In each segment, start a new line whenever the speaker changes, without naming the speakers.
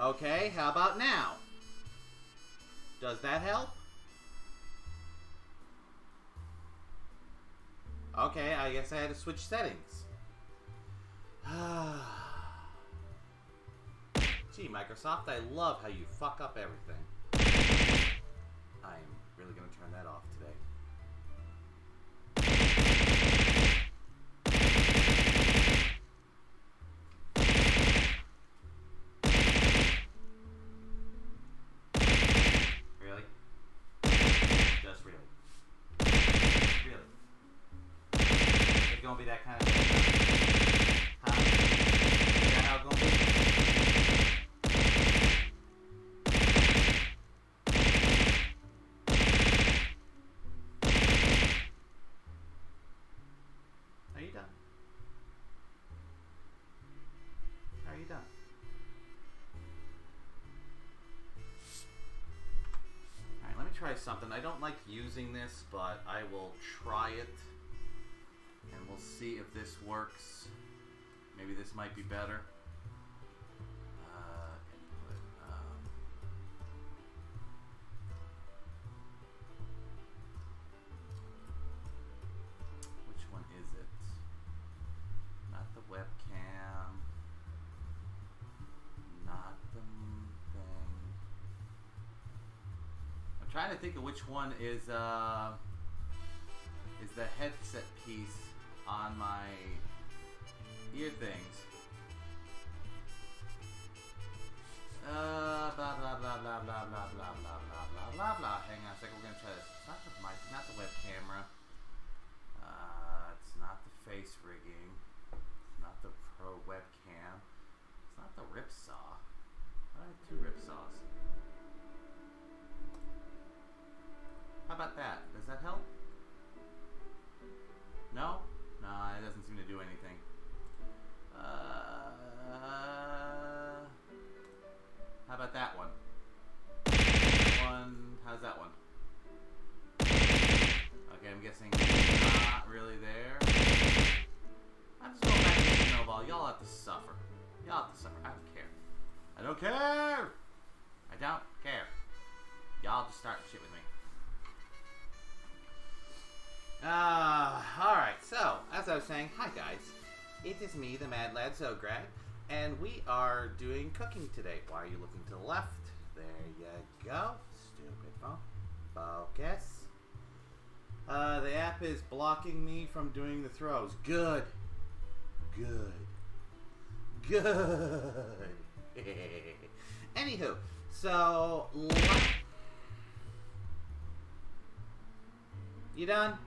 Okay, how about now? Does that help? Okay, I guess I had to switch settings. Gee, Microsoft, I love how you fuck up everything. I'm really gonna turn that off today. Really? Just really? Really? It's gonna be that kind of thing? Huh? Is that how it's gonna be? Are you done? Are you done? Alright, let me try something. I don't like using this, but I will try it. And we'll see if this works. Maybe this might be better. Which one is it? Not the webcam. Not the thing. I'm trying to think of which one is the headset piece on my ear things. Blah blah blah blah blah blah blah blah blah blah blah blah. Hang on a second, we're gonna try this. It's not the mic, not the web camera. It's not the face rigging. It's not the pro webcam. It's not the rip saw. I have two rip saws. How about that? Does that help? No? No, it doesn't seem to do anything. How about that one? How's that one? Okay, I'm guessing not really there. I'm just going back to the snowball. Y'all have to suffer. Y'all have to suffer. I don't care. I don't care! I don't care. Y'all just start shit with me. Alright, so, as I was saying, hi guys. It is me, the Mad Lad Zograd, and we are doing cooking today. Why are you looking to the left? There you go. Stupid phone. Focus. The app is blocking me from doing the throws. Good. Good. Good. Anywho, so... You done?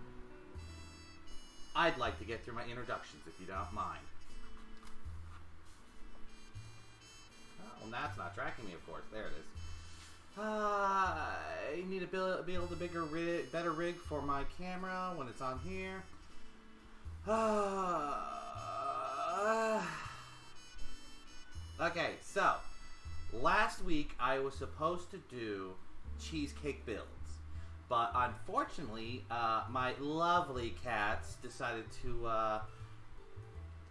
I'd like to get through my introductions, if you don't mind. Oh, now it's not tracking me, of course. There it is. I need to be able to better rig for my camera when it's on here. Okay, so last week I was supposed to do cheesecake builds. But unfortunately, my lovely cats decided to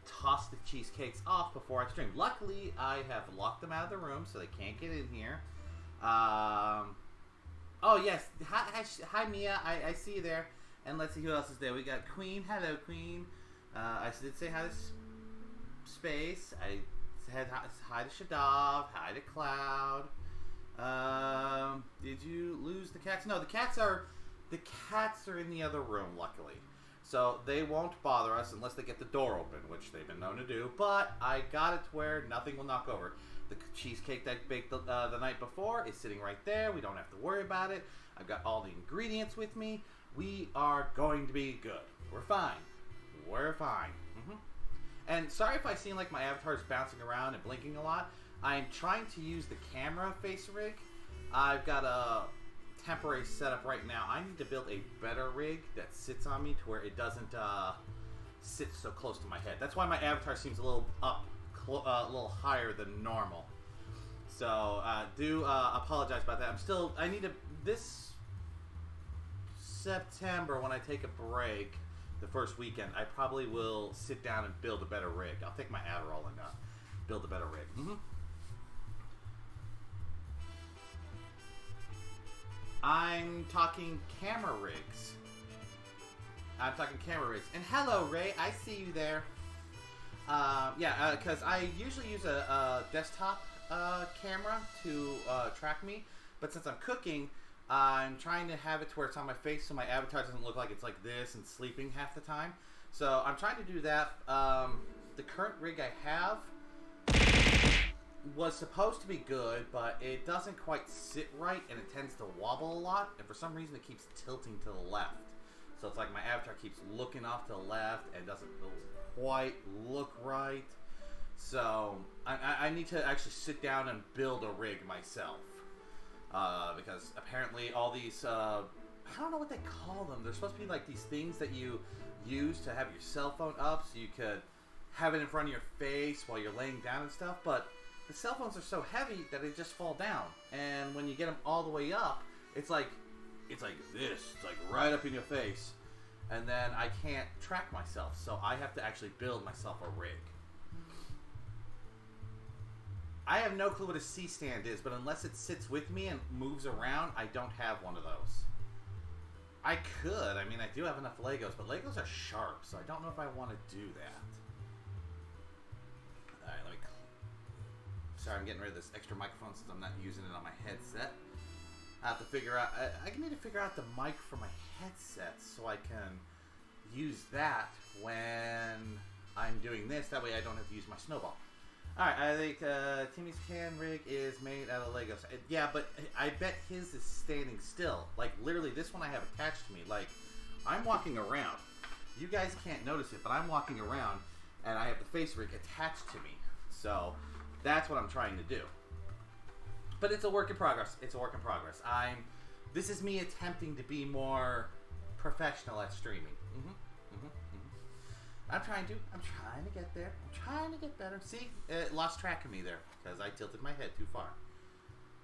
toss the cheesecakes off before I stream. Luckily, I have locked them out of the room so they can't get in here. Oh, yes. Hi, Mia. I see you there. And let's see who else is there. We got Queen. Hello, Queen. I did say hi to Space. I said hi to Shadav. Hi to Cloud. Did you lose the cats? No, the cats are in the other room, luckily. So they won't bother us unless they get the door open, which they've been known to do. But I got it to where nothing will knock over. The cheesecake that I baked the night before is sitting right there. We don't have to worry about it. I've got all the ingredients with me. We are going to be good. We're fine. We're fine. And sorry if I seem like my avatar is bouncing around and blinking a lot. I'm trying to use the camera face rig. I've got a temporary setup right now. I need to build a better rig that sits on me to where it doesn't sit so close to my head. That's why my avatar seems a little a little higher than normal. So do apologize about that. I need to, this September when I take a break, the first weekend, I probably will sit down and build a better rig. I'll take my Adderall and build a better rig. I'm talking camera rigs. I'm talking camera rigs. And hello, Ray. I see you there. Because I usually use a desktop camera to track me. But since I'm cooking, I'm trying to have it to where it's on my face so my avatar doesn't look like it's like this and sleeping half the time. So I'm trying to do that. The current rig I have was supposed to be good, but it doesn't quite sit right, and it tends to wobble a lot, and for some reason it keeps tilting to the left. So it's like my avatar keeps looking off to the left and doesn't quite look right. So I need to actually sit down and build a rig myself. Because apparently all these, I don't know what they call them. They're supposed to be like these things that you use to have your cell phone up so you could have it in front of your face while you're laying down and stuff. But the cell phones are so heavy that they just fall down. And when you get them all the way up, it's like this. It's like right up in your face. And then I can't track myself. So I have to actually build myself a rig. I have no clue what a C-stand is, but unless it sits with me and moves around, I don't have one of those. I could. I mean, I do have enough Legos, but Legos are sharp, so I don't know if I want to do that. Alright, let me... Sorry, I'm getting rid of this extra microphone since I'm not using it on my headset. I have to figure out... I need to figure out the mic for my headset so I can use that when I'm doing this. That way I don't have to use my snowball. Alright, I think Timmy's can rig is made out of Legos. Yeah, but I bet his is standing still. Like, literally, this one I have attached to me. Like, I'm walking around. You guys can't notice it, but I'm walking around, and I have the face rig attached to me. So, that's what I'm trying to do. But it's a work in progress. It's a work in progress. This is me attempting to be more professional at streaming. I'm trying to get there. I'm trying to get better. See, it lost track of me there because I tilted my head too far.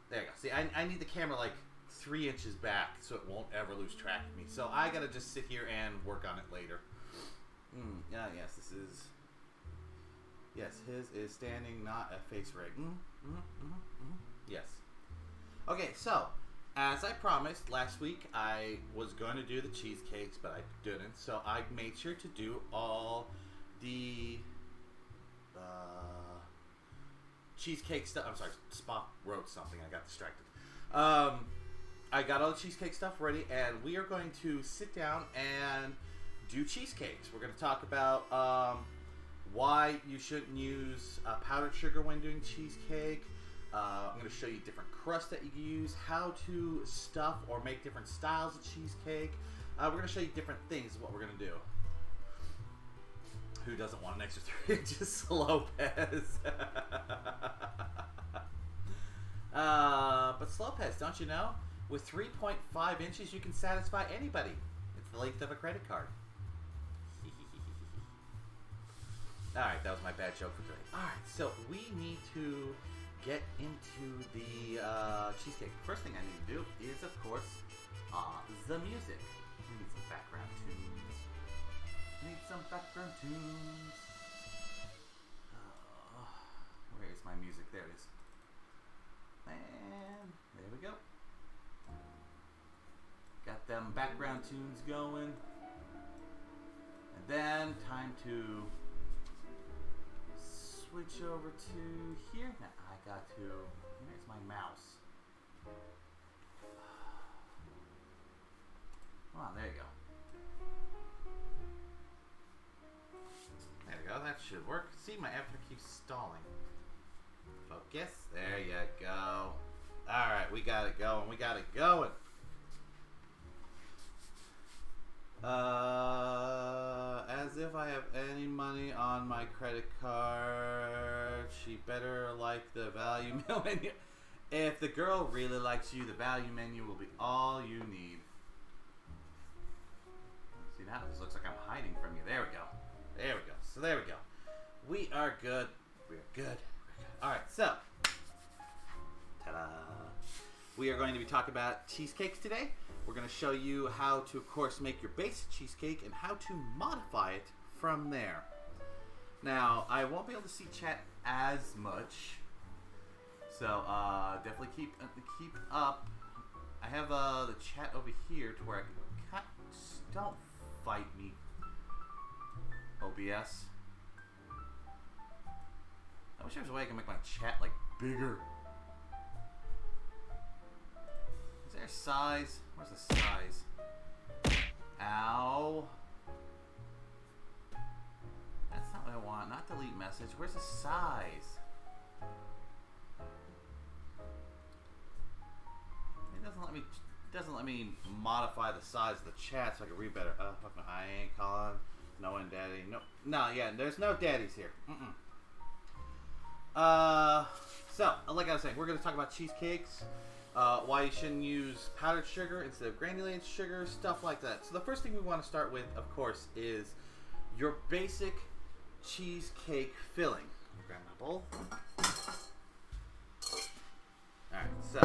There you go. See, I need the camera like 3 inches back so it won't ever lose track of me. So I gotta just sit here and work on it later. Yes, this is. Yes, his is standing, not a face rig. Yes. Okay, so as I promised last week, I was going to do the cheesecakes, but I didn't. So I made sure to do all the cheesecake stuff. I'm sorry, Spock wrote something. I got distracted. I got all the cheesecake stuff ready, and we are going to sit down and do cheesecakes. We're going to talk about why you shouldn't use powdered sugar when doing cheesecake. I'm going to show you different crusts that you can use, how to stuff or make different styles of cheesecake. We're going to show you different things of what we're going to do. Who doesn't want an extra 3 inches Lopez? But Lopez, don't you know? With 3.5 inches, you can satisfy anybody. It's the length of a credit card. Alright, that was my bad joke for today. Alright, so we need to get into the cheesecake. First thing I need to do is, of course, the music. We need some background tunes. Where is my music? There it is. And there we go. Got them background tunes going. And then time to switch over to here. Now I got to. Where's my mouse? Come on, there you go. There we go. That should work. See, my avatar keeps stalling. Focus. There you go. All right, we got it going. We got it going. As if I have any money on my credit card. She better like the value menu. If the girl really likes you, the value menu will be all you need. See, now this looks like I'm hiding from you. There we go. There we go. So there we go. We are good. We are good. We're good. Alright, so. Ta-da. We are going to be talking about cheesecakes today. We're going to show you how to, of course, make your basic cheesecake and how to modify it from there. Now, I won't be able to see chat as much, so definitely keep up. I I have the chat over here to where I can... Don't fight me, OBS. I wish there was a way I can make my chat, like, bigger. Is there a size? Where's the size? Ow. That's not what I want. Not delete message. Where's the size? It doesn't let me modify the size of the chat so I can read better. Fuck no, I ain't calling no one daddy. No, yeah, there's no daddies here. So, like I was saying, we're going to talk about cheesecakes, why you shouldn't use powdered sugar instead of granulated sugar, stuff like that. So the first thing we want to start with, of course, is your basic cheesecake filling. Grab my bowl. Alright, so,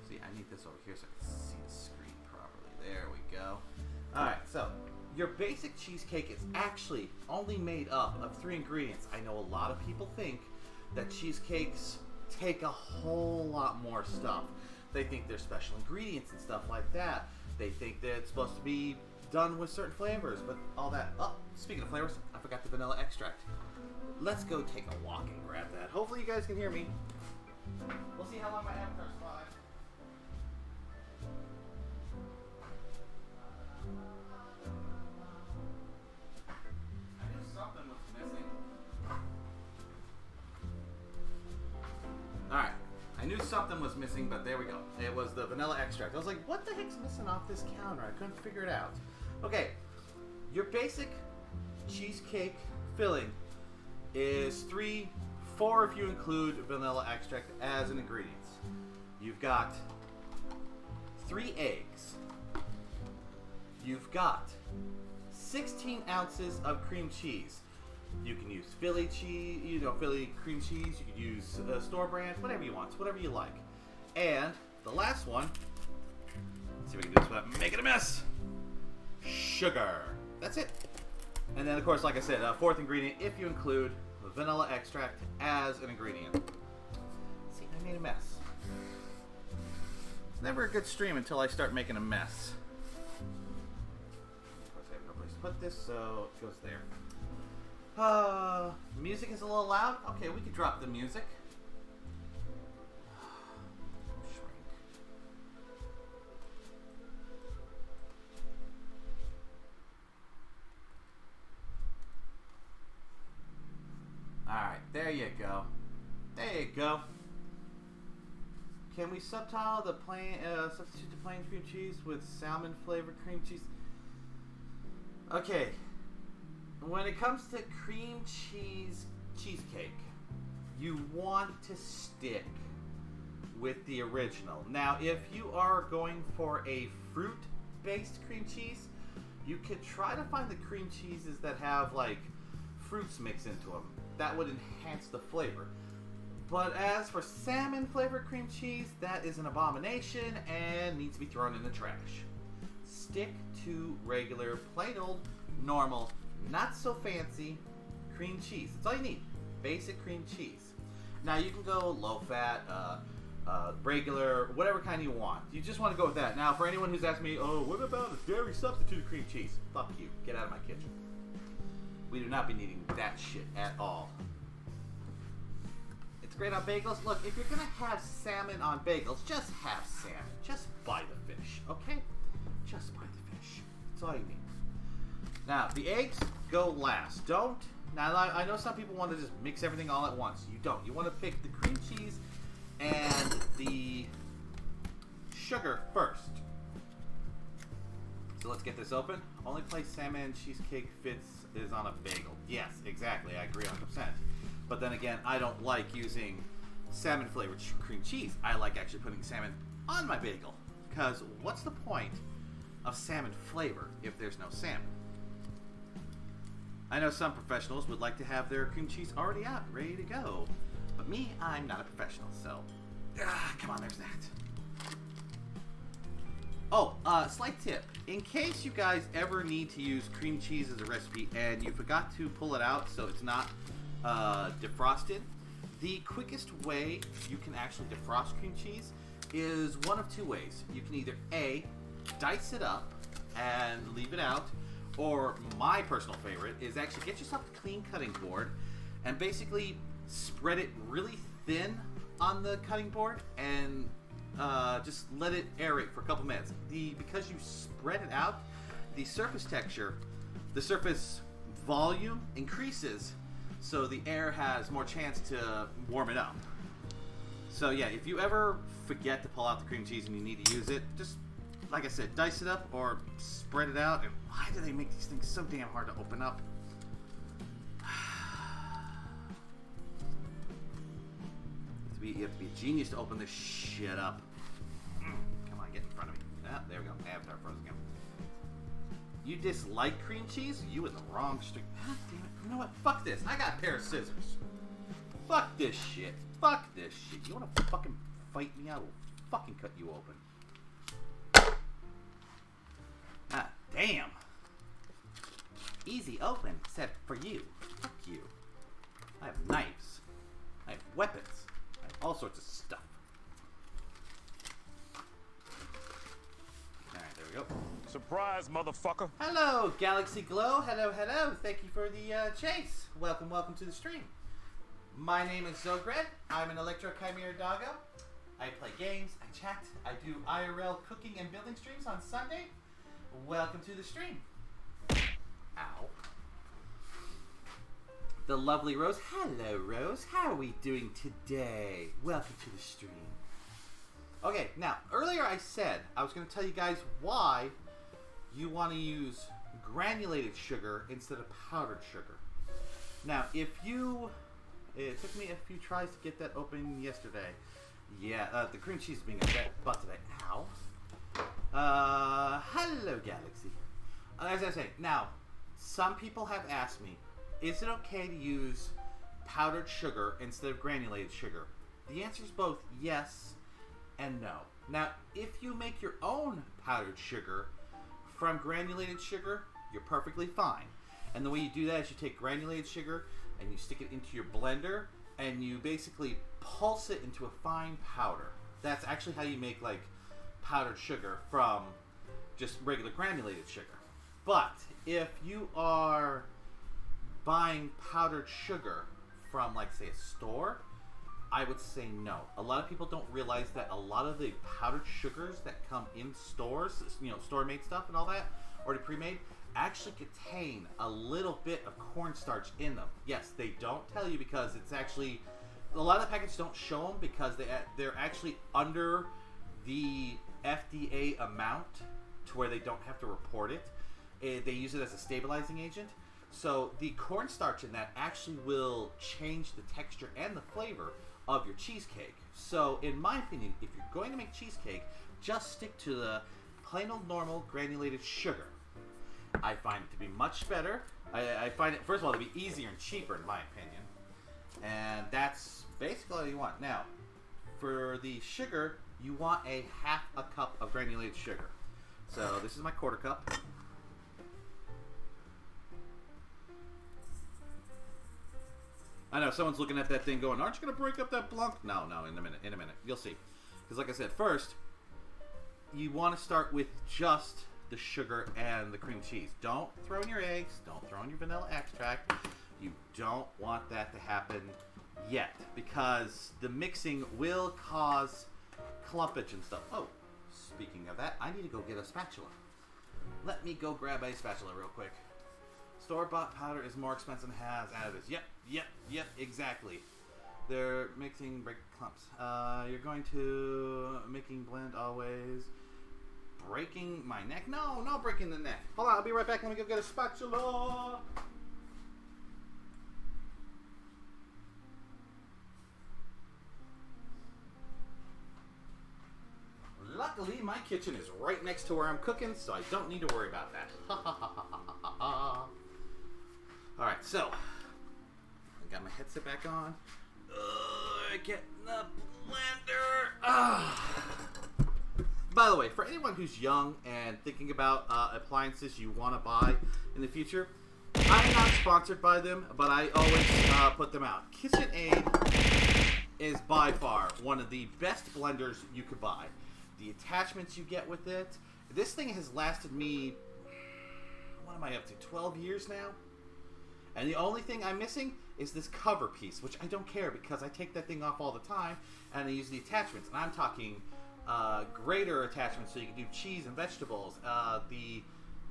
see, I need this over here so I can see the screen properly. There we go. Alright, so, your basic cheesecake is actually only made up of 3 ingredients. I know a lot of people think that cheesecakes take a whole lot more stuff. They think there's special ingredients and stuff like that. They think that it's supposed to be done with certain flavors, but all that... Oh, speaking of flavors, I forgot the vanilla extract. Let's go take a walk and grab that. Hopefully you guys can hear me. We'll see how long my avatar's fly. I knew something was missing. Alright. I knew something was missing, but there we go. It was the vanilla extract. I was like, what the heck's missing off this counter? I couldn't figure it out. Okay. Your basic cheesecake filling is 4 if you include vanilla extract as an ingredient. You've got 3 eggs. You've got 16 ounces of cream cheese. You can use Philly cheese, Philly cream cheese. You can use store brand, whatever you want, whatever you like. And the last one, let's see if we can do this without making a mess. Sugar. That's it. And then, of course, like I said, 4th ingredient, if you include vanilla extract as an ingredient. See, I made a mess. It's never a good stream until I start making a mess. Of course, I have no place to put this, so it goes there. Music is a little loud. Okay, we could drop the music. Shrink. Alright, there you go. There you go. Can we substitute the plain cream cheese with salmon flavored cream cheese? Okay. When it comes to cream cheese cheesecake, you want to stick with the original. Now, if you are going for a fruit-based cream cheese, you could try to find the cream cheeses that have, like, fruits mixed into them. That would enhance the flavor. But as for salmon flavored cream cheese, that is an abomination and needs to be thrown in the trash. Stick to regular, plain old, normal, not so fancy cream cheese. That's all you need. Basic cream cheese. Now you can go low fat, regular, whatever kind you want. You just want to go with that. Now for anyone who's asked me, oh, what about a dairy substitute cream cheese? Fuck you. Get out of my kitchen. We do not be needing that shit at all. It's great on bagels. Look, if you're going to have salmon on bagels, just have salmon. Just buy the fish, okay? Just buy the fish. That's all you need. Now, the eggs go last. Don't. Now, I know some people want to just mix everything all at once. You don't. You want to pick the cream cheese and the sugar first. So let's get this open. Only place salmon cheesecake fits is on a bagel. Yes, exactly. I agree 100%. But then again, I don't like using salmon flavored cream cheese. I like actually putting salmon on my bagel. Because what's the point of salmon flavor if there's no salmon? I know some professionals would like to have their cream cheese already out, ready to go. But me, I'm not a professional, so... come on, there's that. Oh, slight tip. In case you guys ever need to use cream cheese as a recipe and you forgot to pull it out so it's not defrosted, the quickest way you can actually defrost cream cheese is one of two ways. You can either A, dice it up and leave it out, or my personal favorite is actually get yourself a clean cutting board and basically spread it really thin on the cutting board and just let it aerate for a couple minutes. Because you spread it out, the surface texture, the surface volume increases, so the air has more chance to warm it up. So yeah, if you ever forget to pull out the cream cheese and you need to use it, just, like I said, dice it up or spread it out. And why do they make these things so damn hard to open up? You have to be a genius to open this shit up. Come on, get in front of me. Ah, there we go. Avatar frozen again. You dislike cream cheese? You in the wrong street. God damn it. You know what? Fuck this. I got a pair of scissors. Fuck this shit. Fuck this shit. You wanna fucking fight me? I will fucking cut you open. Ah, damn. Easy open, except for you. Fuck you. I have knives. I have weapons. I have all sorts of stuff. Alright, there we go.
Surprise, motherfucker.
Hello, Galaxy Glow. Hello, hello. Thank you for the chase. Welcome, welcome to the stream. My name is Zogred. I'm an Electro Chimera doggo. I play games, I chat, I do IRL cooking and building streams on Sunday. Welcome to the stream. Ow. The lovely Rose. Hello, Rose. How are we doing today? Welcome to the stream. Okay, now, earlier I said I was going to tell you guys why you want to use granulated sugar instead of powdered sugar. Now, it took me a few tries to get that open yesterday. Yeah, the cream cheese is being a butt today. Ow. Hello, Galaxy. As I say, now, some people have asked me, is it okay to use powdered sugar instead of granulated sugar? The answer is both yes and no. Now, if you make your own powdered sugar from granulated sugar, you're perfectly fine. And the way you do that is you take granulated sugar and you stick it into your blender and you basically pulse it into a fine powder. That's actually how you make like powdered sugar from just regular granulated sugar. But if you are buying powdered sugar from, like, say, a store, I would say no. A lot of people don't realize that a lot of the powdered sugars that come in stores, you know, store-made stuff and all that, already pre-made, actually contain a little bit of cornstarch in them. Yes, they don't tell you because it's actually, a lot of the packets don't show them because they're actually under the FDA amount to where they don't have to report it. They use it as a stabilizing agent. So the cornstarch in that actually will change the texture and the flavor of your cheesecake. So in my opinion, if you're going to make cheesecake, just stick to the plain old normal granulated sugar. I find it to be much better. I find it, first of all, to be easier and cheaper in my opinion. And that's basically all you want. Now, for the sugar, you want a half a cup of granulated sugar. So this is my quarter cup. I know, someone's looking at that thing going, aren't you going to break up that Blanc? No, in a minute. You'll see. Because like I said, first, you want to start with just the sugar and the cream cheese. Don't throw in your eggs. Don't throw in your vanilla extract. You don't want that to happen yet. Because the mixing will cause clumpage and stuff. Oh, speaking of that, I need to go get a spatula. Let me go grab a spatula real quick. Store-bought powder is more expensive and has additives. Yep, exactly. They're mixing break clumps. You're going to making blend always. Breaking my neck? No breaking the neck. Hold on, I'll be right back. Let me go get a spatula. Luckily, my kitchen is right next to where I'm cooking, so I don't need to worry about that. Alright, so I got my headset back on. Get in the blender. By the way, for anyone who's young and thinking about appliances you want to buy in the future, I'm not sponsored by them, but I always put them out. KitchenAid is by far one of the best blenders you could buy. The attachments you get with it. This thing has lasted me, what am I up to, 12 years now? And the only thing I'm missing is this cover piece, which I don't care because I take that thing off all the time and I use the attachments. And I'm talking grater attachments so you can do cheese and vegetables, the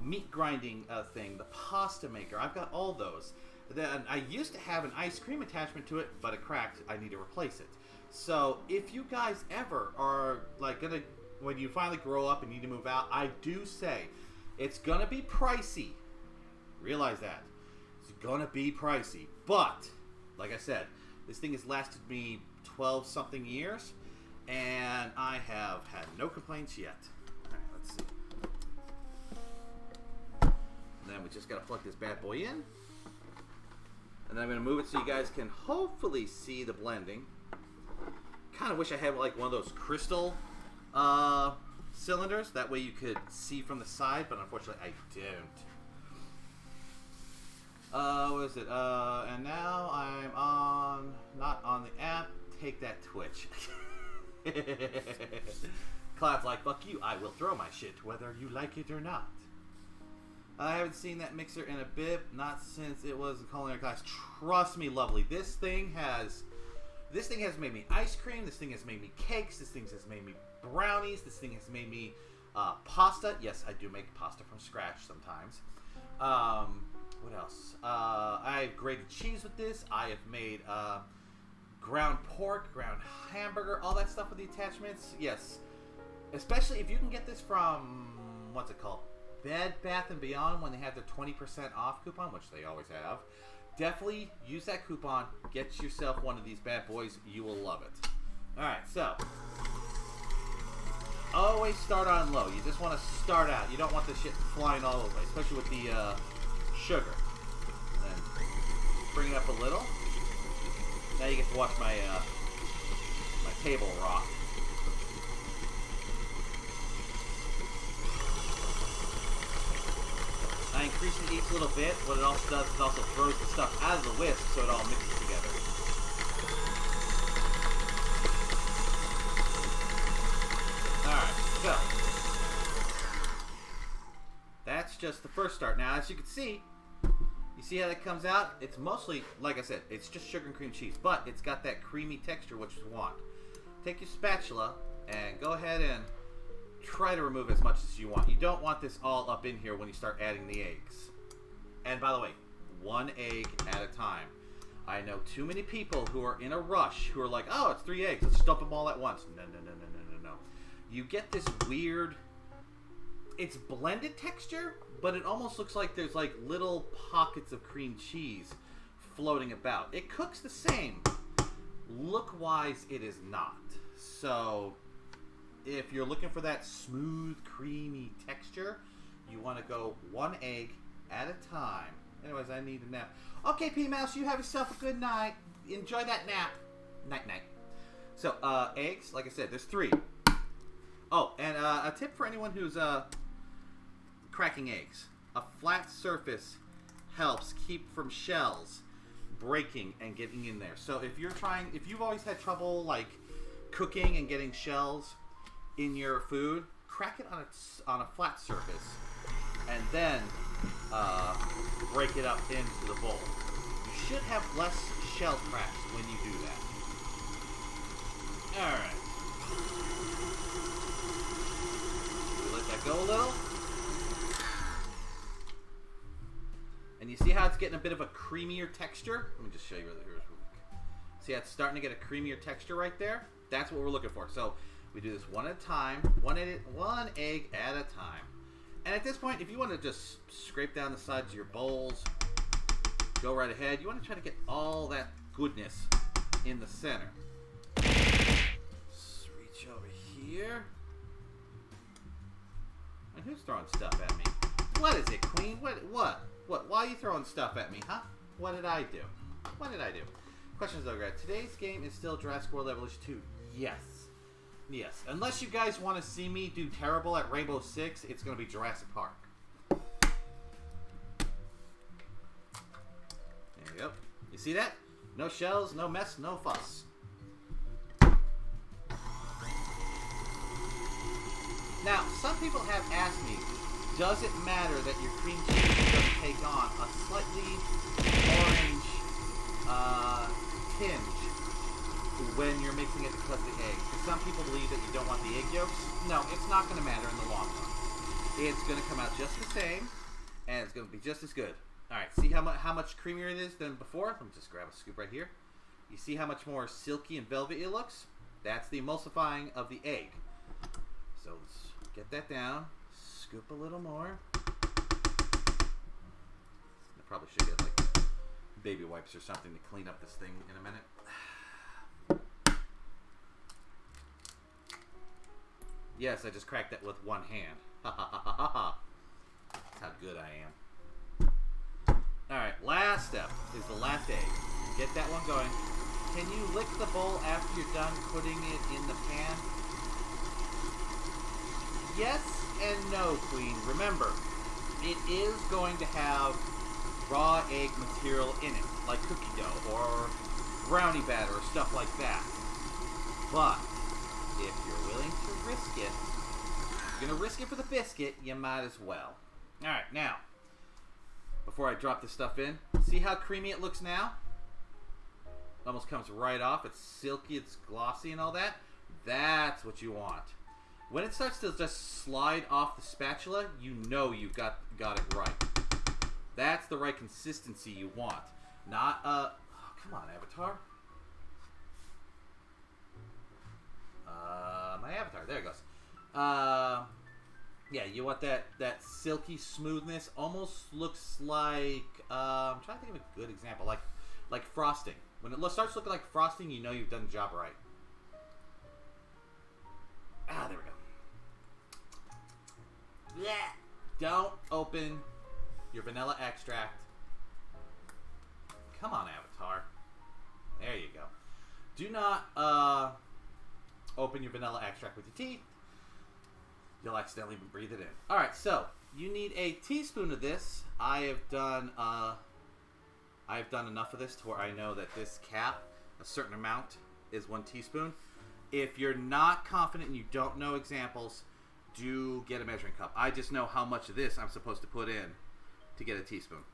meat grinding thing, the pasta maker. I've got all those. Then I used to have an ice cream attachment to it, but it cracked. I need to replace it. So if you guys ever are like gonna, when you finally grow up and need to move out, I do say it's gonna be pricey. Realize that. It's gonna be pricey. But, like I said, this thing has lasted me 12 something years, and I have had no complaints yet. Alright, let's see. And then we just gotta plug this bad boy in. And then I'm gonna move it so you guys can hopefully see the blending. Kind of wish I had like one of those crystal cylinders. That way you could see from the side, but unfortunately I don't. What is it? And now I'm not on the app. Take that, Twitch. Cloud's like, fuck you, I will throw my shit, whether you like it or not. I haven't seen that mixer in a bit, not since it was in culinary class. Trust me, lovely. This thing has made me ice cream. This thing has made me cakes. This thing has made me brownies. This thing has made me pasta. Yes, I do make pasta from scratch sometimes. What else? I've grated cheese with this. I have made ground pork, ground hamburger, all that stuff with the attachments. Yes. Especially if you can get this from, what's it called? Bed Bath & Beyond, when they have their 20% off coupon, which they always have. Definitely use that coupon. Get yourself one of these bad boys. You will love it. Alright, so. Always start on low. You just want to start out. You don't want this shit flying all over, especially with the sugar. Then bring it up a little. Now you get to watch my my table rock. I increase it each little bit. What it also does is also throws the stuff out of the whisk so it all mixes together. Alright, so that's just the first start. Now, as you can see, you see how that comes out? It's mostly, like I said, it's just sugar and cream cheese, but it's got that creamy texture which you want. Take your spatula and go ahead and try to remove as much as you want. You don't want this all up in here when you start adding the eggs. And by the way, one egg at a time. I know too many people who are in a rush who are like, oh, it's 3 eggs. Let's dump them all at once. No, no, no, no, no, no, no. You get this weird, it's blended texture, but it almost looks like there's like little pockets of cream cheese floating about. It cooks the same. Look-wise, it is not. So if you're looking for that smooth, creamy texture, you want to go 1 egg at a time. Anyways, I need a nap. Okay, P-Mouse, you have yourself a good night. Enjoy that nap. Night-night. So, eggs, like I said, there's 3. Oh, and a tip for anyone who's cracking eggs. A flat surface helps keep from shells breaking and getting in there. So if you've always had trouble like cooking and getting shells in your food, crack it on a flat surface and then break it up into the bowl. You should have less shell cracks when you do that. Alright. Let that go a little. And you see how it's getting a bit of a creamier texture? Let me just show you where here's. See how it's starting to get a creamier texture right there? That's what we're looking for. So we do this one at a time, one egg at a time. And at this point, if you want to just scrape down the sides of your bowls, go right ahead. You want to try to get all that goodness in the center. Just reach over here. And who's throwing stuff at me? What is it, Queen? What? Why are you throwing stuff at me, huh? What did I do? What did I do? Questions though, guys. Today's game is still Jurassic World Evolution 2. Yes. Yes. Unless you guys want to see me do terrible at Rainbow Six, it's going to be Jurassic Park. There you go. You see that? No shells, no mess, no fuss. Now, some people have asked me, does it matter that your cream cheese doesn't take on a slightly orange tinge when you're mixing it because of the egg? Because some people believe that you don't want the egg yolks. No, it's not going to matter in the long run. It's going to come out just the same, and it's going to be just as good. Alright, see how much creamier it is than before? Let me just grab a scoop right here. You see how much more silky and velvety it looks? That's the emulsifying of the egg. So let's get that down. Scoop a little more. I probably should get like baby wipes or something to clean up this thing in a minute. Yes, I just cracked that with one hand. Ha ha ha ha ha. That's how good I am. Alright, last step is the last egg. Get that one going. Can you lick the bowl after you're done putting it in the pan? Yes and no, Queen. Remember, it is going to have raw egg material in it, like cookie dough or brownie batter or stuff like that. But if you're willing to risk it, if you're going to risk it for the biscuit, you might as well. Alright, now, before I drop this stuff in, see how creamy it looks now? Almost comes right off. It's silky, it's glossy and all that. That's what you want. When it starts to just slide off the spatula, you know you've got it right. That's the right consistency you want. Not, oh, come on, Avatar. My Avatar, there it goes. Yeah, you want that silky smoothness. Almost looks like, I'm trying to think of a good example, like frosting. When it starts looking like frosting, you know you've done the job right. Ah, there we go. Yeah. Don't open your vanilla extract. Come on, Avatar. There you go. Do not open your vanilla extract with your teeth. You'll accidentally breathe it in. Alright, so you need a teaspoon of this. I've done enough of this to where I know that this cap, a certain amount, is 1 teaspoon. If you're not confident and you don't know examples, do get a measuring cup. I just know how much of this I'm supposed to put in to get a teaspoon.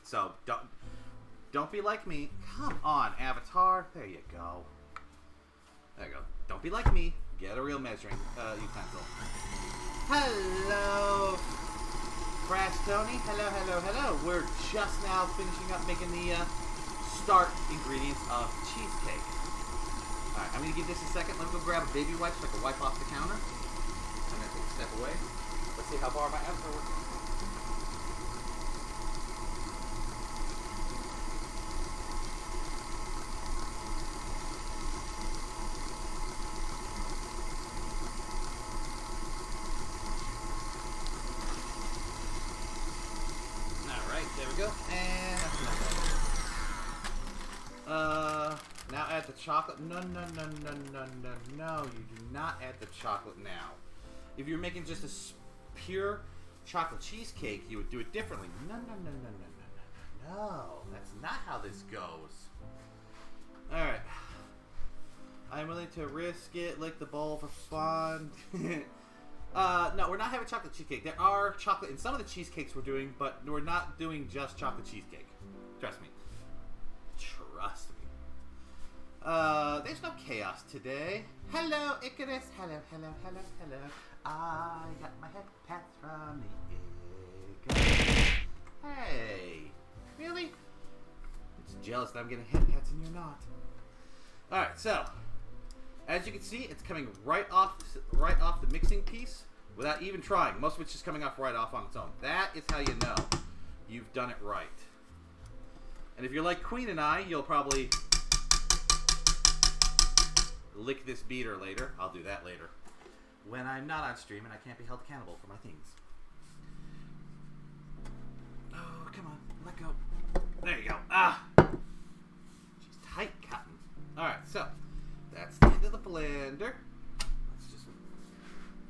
So don't be like me. Come on, Avatar. There you go. There you go. Don't be like me. Get a real measuring utensil. Hello, Crash Tony. Hello, hello, hello. We're just now finishing up making the start ingredients of cheesecake. Alright, I'm going to give this a second. Let me go grab a baby wipe so I can wipe off the counter. I'm going to take a step away. Let's see how far my abs are working. There we go, and that's enough. Now add the chocolate. No, you do not add the chocolate now. If you're making just a pure chocolate cheesecake, you would do it differently. No, that's not how this goes. Alright. I'm willing to risk it, lick the bowl for fun. No, we're not having chocolate cheesecake. There are chocolate in some of the cheesecakes we're doing, but we're not doing just chocolate cheesecake. Trust me. Trust me. There's no chaos today. Hello, Icarus. Hello. I got my head pats from the Icarus. Hey. Really? It's jealous that I'm getting head pats and you're not. Alright, so as you can see, it's coming right off the mixing piece without even trying. Most of it's just coming off right off on its own. That is how you know you've done it right. And if you're like Queen and I, you'll probably lick this beater later. I'll do that later. When I'm not on stream and I can't be held accountable for my things. Oh, come on. Let go. There you go. Ah! She's tight cotton. Alright, so that's the end of the blender. Let's just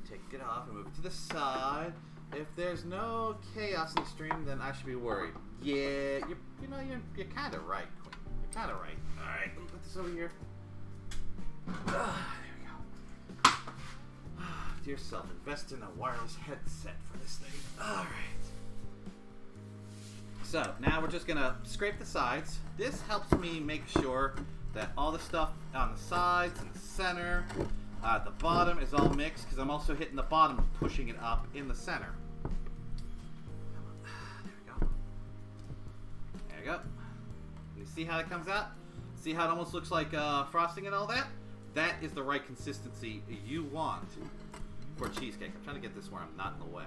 take it off and move it to the side. If there's no chaos in the stream, then I should be worried. Yeah, you're kind of right, Queen. You're kind of right. All right, let me put this over here. There we go. to yourself. Invest in a wireless headset for this thing. Alright. So, now we're just gonna scrape the sides. This helps me make sure that all the stuff on the sides and the center, at the bottom is all mixed, because I'm also hitting the bottom and pushing it up in the center. There we go. There we go. You see how it comes out? See how it almost looks like frosting and all that? That is the right consistency you want for cheesecake. I'm trying to get this where I'm not in the way.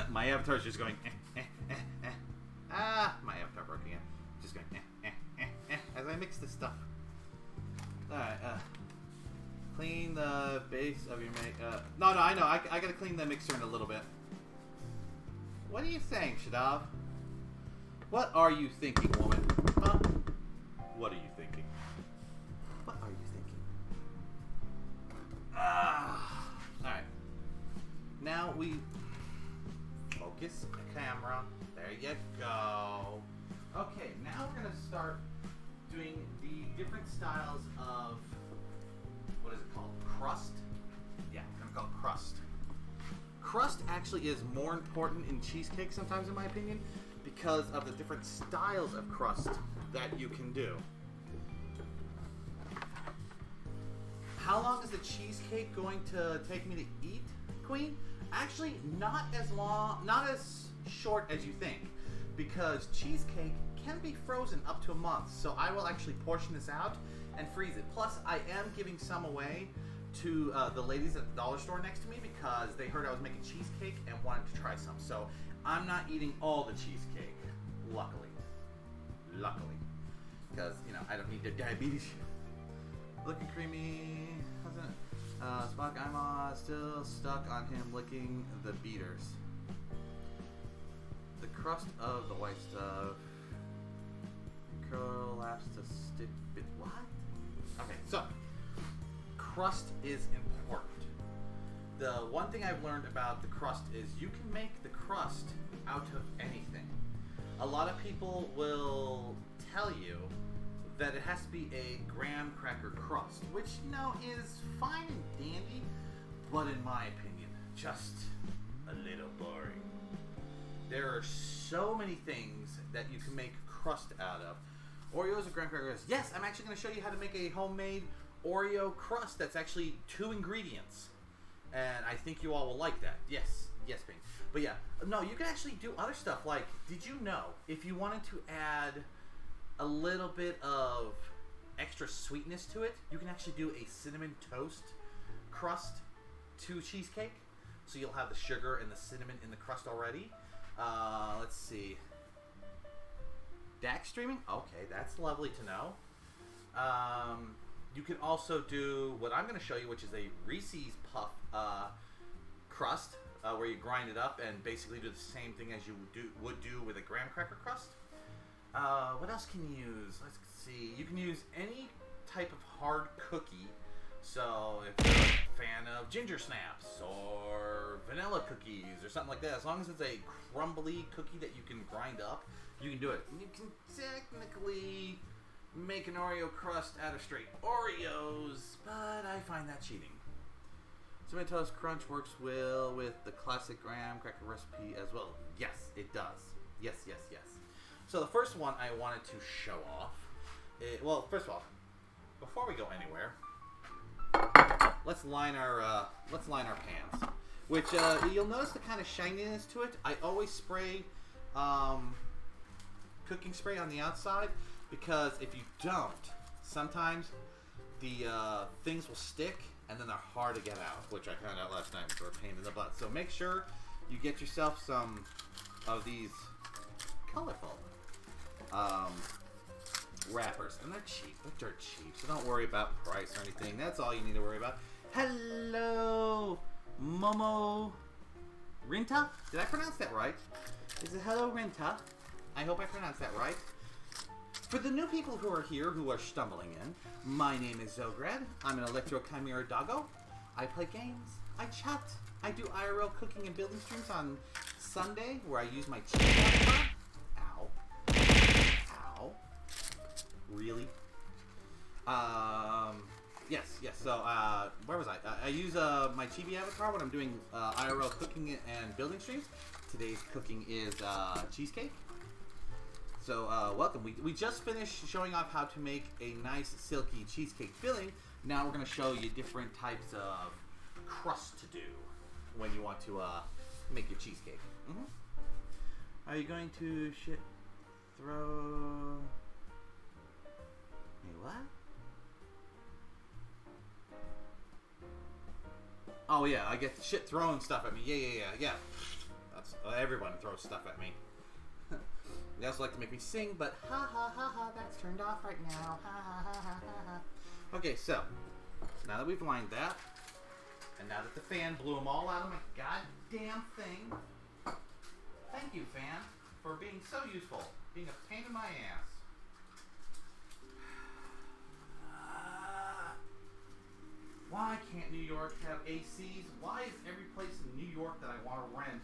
My avatar's just going my avatar broke again. Just going as I mix this stuff. Alright, clean the base of your no, I know. I gotta clean the mixer in a little bit. What are you saying, Shadav? What are you thinking, woman? Huh? What are you thinking? What are you thinking? Alright. Now we focus the camera. There you go. Okay, now we're going to start doing the different styles of, what is it called? Crust? Yeah, we're going to call it crust. Crust actually is more important in cheesecake sometimes, in my opinion, because of the different styles of crust that you can do. How long is the cheesecake going to take me to eat, Queen? Actually, not as long, not as short as you think, because cheesecake can be frozen up to a month. So I will actually portion this out and freeze it. Plus, I am giving some away to the ladies at the dollar store next to me because they heard I was making cheesecake and wanted to try some. So I'm not eating all the cheesecake, luckily, because I don't need the diabetes. Looking creamy. How's it? Spock, I'm still stuck on him licking the beaters. The crust of the white stuff collapse to stick bit. What? Okay, so crust is important. The one thing I've learned about the crust is you can make the crust out of anything. A lot of people will tell you that it has to be a graham cracker crust, which is fine and dandy, but in my opinion, just a little boring. There are so many things that you can make crust out of. Oreos or graham crackers. Yes, I'm actually going to show you how to make a homemade Oreo crust that's actually 2 ingredients. And I think you all will like that. Yes, Bing. But yeah, no, you can actually do other stuff. Like, did you know if you wanted to add a little bit of extra sweetness to it, you can actually do a cinnamon toast crust to cheesecake. So you'll have the sugar and the cinnamon in the crust already. Let's see. DAC streaming? Okay, that's lovely to know. You can also do what I'm going to show you, which is a Reese's Puff crust, where you grind it up and basically do the same thing as you would do with a graham cracker crust. What else can you use? Let's see. You can use any type of hard cookie. So if you're a fan of ginger snaps or vanilla cookies or something like that, as long as it's a crumbly cookie that you can grind up, you can do it. You can technically make an Oreo crust out of straight Oreos, but I find that cheating. Cinnamon Toast Crunch works well with the classic graham cracker recipe as well. Yes, it does. Yes. So the first one I wanted to show off. Well, first of all, before we go anywhere, let's line our pans. Which you'll notice the kind of shininess to it. I always spray cooking spray on the outside because if you don't, sometimes the things will stick and then they're hard to get out. Which I found out last night were a pain in the butt. So make sure you get yourself some of these colorful wrappers, and they're cheap. They're dirt cheap, so don't worry about price or anything. That's all you need to worry about. Hello, Momo Rinta? Did I pronounce that right? Is it hello, Rinta? I hope I pronounced that right. For the new people who are here, who are stumbling in, my name is Zograd. I'm an Electro Chimera doggo. I play games. I chat. I do IRL cooking and building streams on Sunday, where I use my cheesecake. Ow. Really? Yes. So, where was I? I use my chibi avatar when I'm doing IRL cooking and building streams. Today's cooking is cheesecake. So welcome. We just finished showing off how to make a nice silky cheesecake filling. Now we're going to show you different types of crust to do when you want to make your cheesecake. Are you going to throw... Hey, what? Oh yeah, I get shit throwing stuff at me. Yeah. That's everyone throws stuff at me. They also like to make me sing, but that's turned off right now. Okay, so now that we've lined that, and now that the fan blew them all out of my goddamn thing, thank you, fan, for being so useful, being a pain in my ass. Why can't New York have ACs? Why is every place in New York that I want to rent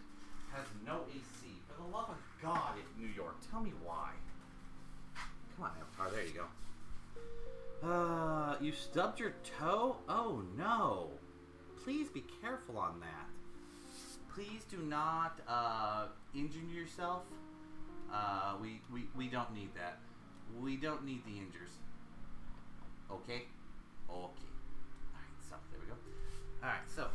has no AC? For the love of God, New York, tell me why. Come on, Avatar, there you go. You stubbed your toe? Oh no. Please be careful on that. Please do not injure yourself. We don't need that. We don't need the injures. Okay? Okay. So, there we go. Alright, so,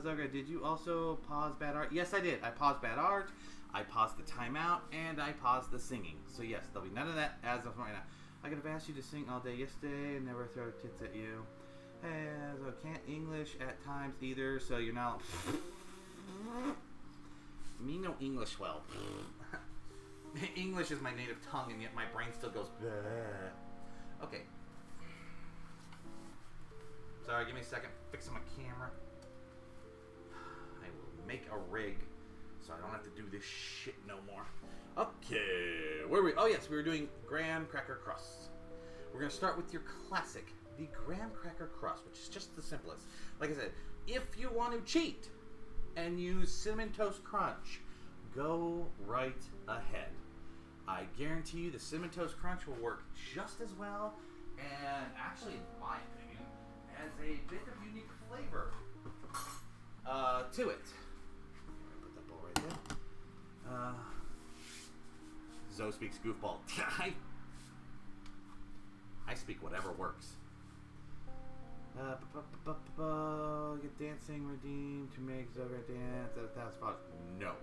Zoga, did you also pause bad art? Yes, I did. I paused bad art, I paused the timeout, and I paused the singing. So, yes, there'll be none of that as of right now. I could have asked you to sing all day yesterday and never throw tits at you. Hey, so can't English at times either, so you're not... Me no English well. English is my native tongue, and yet my brain still goes... Bleh. Okay. Sorry, give me a second. Fixing my camera. I will make a rig so I don't have to do this shit no more. Okay, where are we? Oh yes, we were doing graham cracker crusts. We're gonna start with your classic, the graham cracker crust, which is just the simplest. Like I said, if you want to cheat and use Cinnamon Toast Crunch, go right ahead. I guarantee you the Cinnamon Toast Crunch will work just as well, and actually, in my opinion, has a bit of unique flavor to it. Put that bowl right there. Zoe speaks goofball. I speak whatever works. Get dancing redeemed to make Zoga dance at 1,000 bucks. No.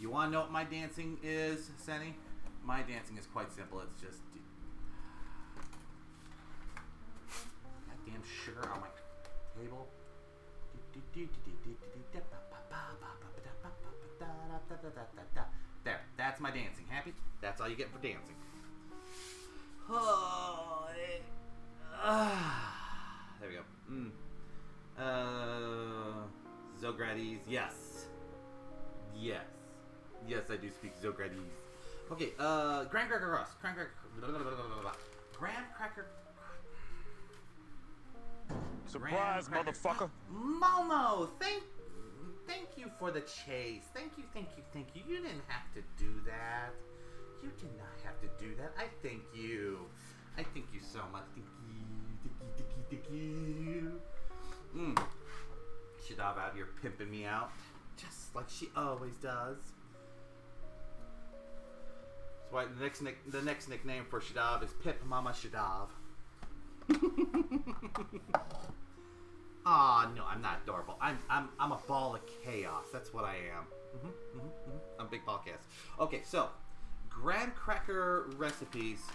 You want to know what my dancing is, Senny? My dancing is quite simple. It's just goddamn sugar on my table. There, that's my dancing. Happy? That's all you get for dancing. Oh, there we go. Zogrades, yes. Yes, I do speak Zogrades. Okay, graham cracker crust. Graham cracker.
Surprise, motherfucker.
Momo, thank you for the chase. Thank you. You didn't have to do that. You did not have to do that. I thank you. I thank you so much. Thank you. Shadav out here pimping me out, just like she always does. That's why the next nickname for Shadav is Pip Mama Shadav. Aw, no, I'm not adorable. I'm a ball of chaos. That's what I am. I'm a big ball of chaos. Okay, so graham cracker recipes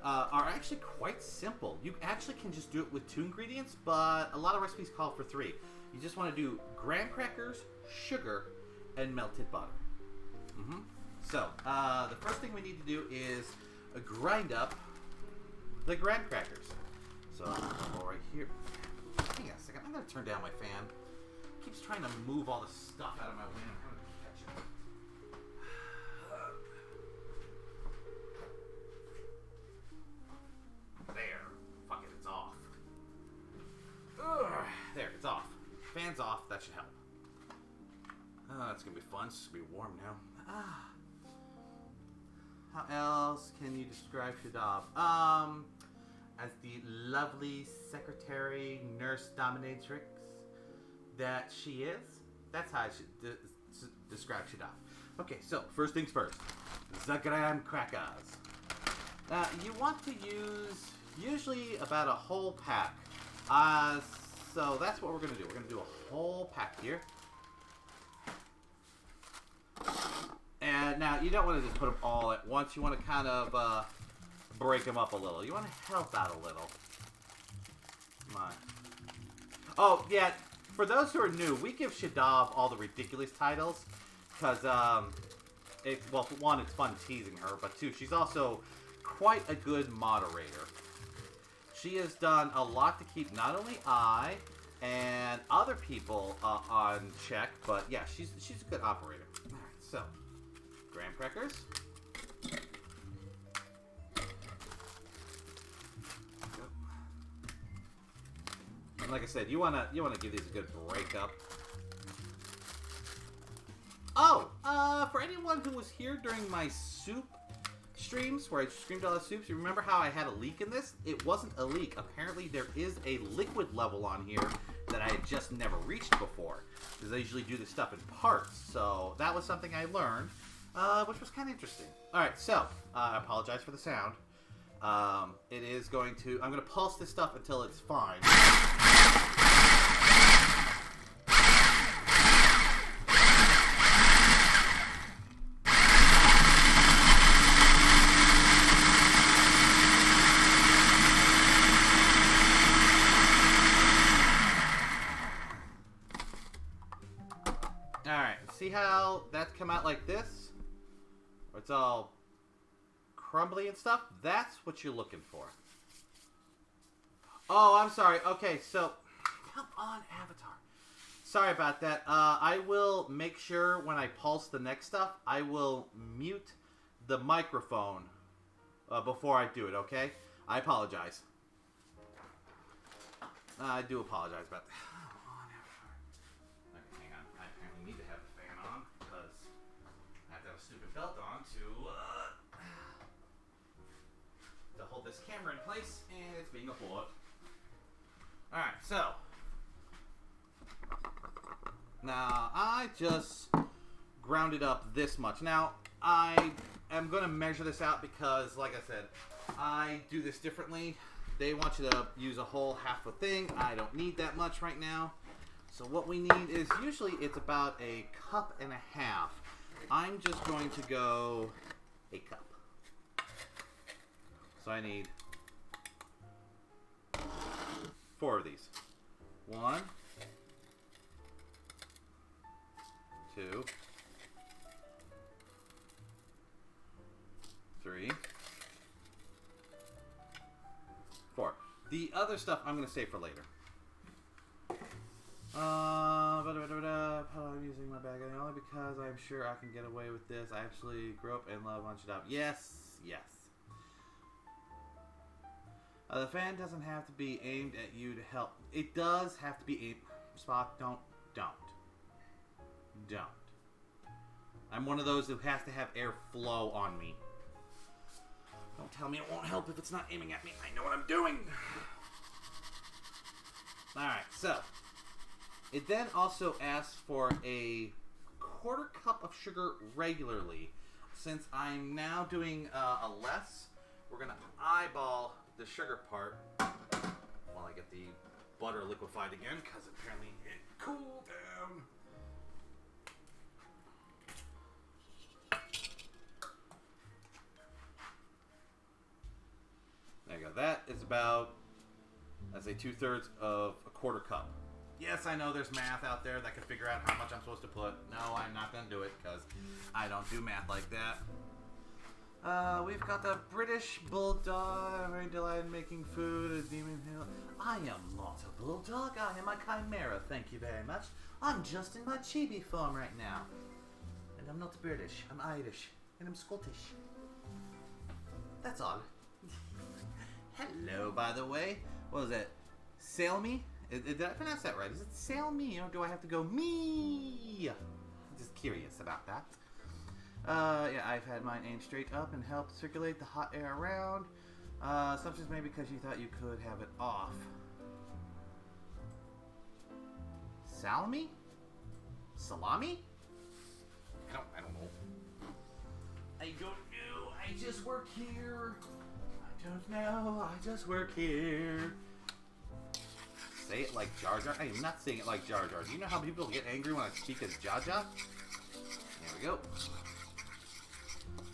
are actually quite simple. You actually can just do it with 2 ingredients, but a lot of recipes call for 3. You just want to do graham crackers, sugar, and melted butter. So, the first thing we need to do is grind up the graham crackers. So, I'll go right here. Hang on a second. I'm going to turn down my fan. It keeps trying to move all the stuff out of my way. I'm having to catch it. There. Fuck it, it's off. There, it's off. Fan's off. That should help. It's going to be fun. It's going to be warm now. How else can you describe Shadab? As the lovely secretary, nurse dominatrix that she is. That's how I should describe Shadab. Okay, so first things first. Zagram crackers. You want to use usually about a whole pack. So that's what we're going to do. We're going to do a whole pack here. And now, you don't want to just put them all at once. You want to kind of break them up a little. You want to help out a little. Come on. Oh, yeah. For those who are new, we give Shadab all the ridiculous titles. Because, well, for one, it's fun teasing her. But two, she's also quite a good moderator. She has done a lot to keep not only I and other people on check. But, yeah, she's a good operator. All right, so... graham crackers. And like I said, you wanna give these a good breakup. Oh, for anyone who was here during my soup streams where I streamed all the soups, you remember how I had a leak in this? It wasn't a leak. Apparently there is a liquid level on here that I had just never reached before, because I usually do this stuff in parts. So that was something I learned. Which was kind of interesting. Alright, so, I apologize for the sound. It is going to... I'm going to pulse this stuff until it's fine. Alright, see how that's come out like this? It's all crumbly and stuff. That's what you're looking for. Oh, I'm sorry. Okay, so... come on, Avatar. Sorry about that. I will make sure when I pulse the next stuff, I will mute the microphone before I do it, okay? I apologize. I do apologize about that. Come on, Avatar. Okay, hang on. I apparently need to have the fan on, because I have to have a stupid belt on to hold this camera in place, and it's being a bullet. Alright, so now I just grounded up this much. Now I am going to measure this out because, like I said, I do this differently. They want you to use a whole half a thing. I don't need that much right now. So what we need is, usually it's about a cup and a half. I'm just going to go a cup. So I need 4 of these. 1, 2, 3, 4. The other stuff I'm going to save for later. I'm using my bag only because I'm sure I can get away with this. I absolutely grew up and love Lunch It Up. Yes, yes. The fan doesn't have to be aimed at you to help. It does have to be aimed. Spock, don't. I'm one of those who has to have air flow on me. Don't tell me it won't help if it's not aiming at me. I know what I'm doing. Alright, so. It then also asks for a 1/4 cup of sugar regularly. Since I'm now doing a less, we're going to eyeball the sugar part while I get the butter liquefied again, because apparently it cooled down. There you go. That is about, I'd say, 2/3 of a 1/4 cup. Yes, I know there's math out there that can figure out how much I'm supposed to put. No, I'm not going to do it because I don't do math like that. We've got the British Bulldog. I'm very delighted in making food at Demon Hill. I am not a bulldog. I am a chimera. Thank you very much. I'm just in my chibi form right now. And I'm not British. I'm Irish. And I'm Scottish. That's all. Hello, by the way. What was it? Sail me? Did I pronounce that right? Is it sail me, or do I have to go me? I'm just curious about that. Yeah, I've had mine aimed straight up and helped circulate the hot air around. Sometimes maybe because you thought you could have it off. Salami? Salami? I don't know. I don't know. I just work here. I don't know. I just work here. Say it like Jar Jar. I am not saying it like Jar Jar. Do you know how people get angry when I speak as Jar Jar? There we go.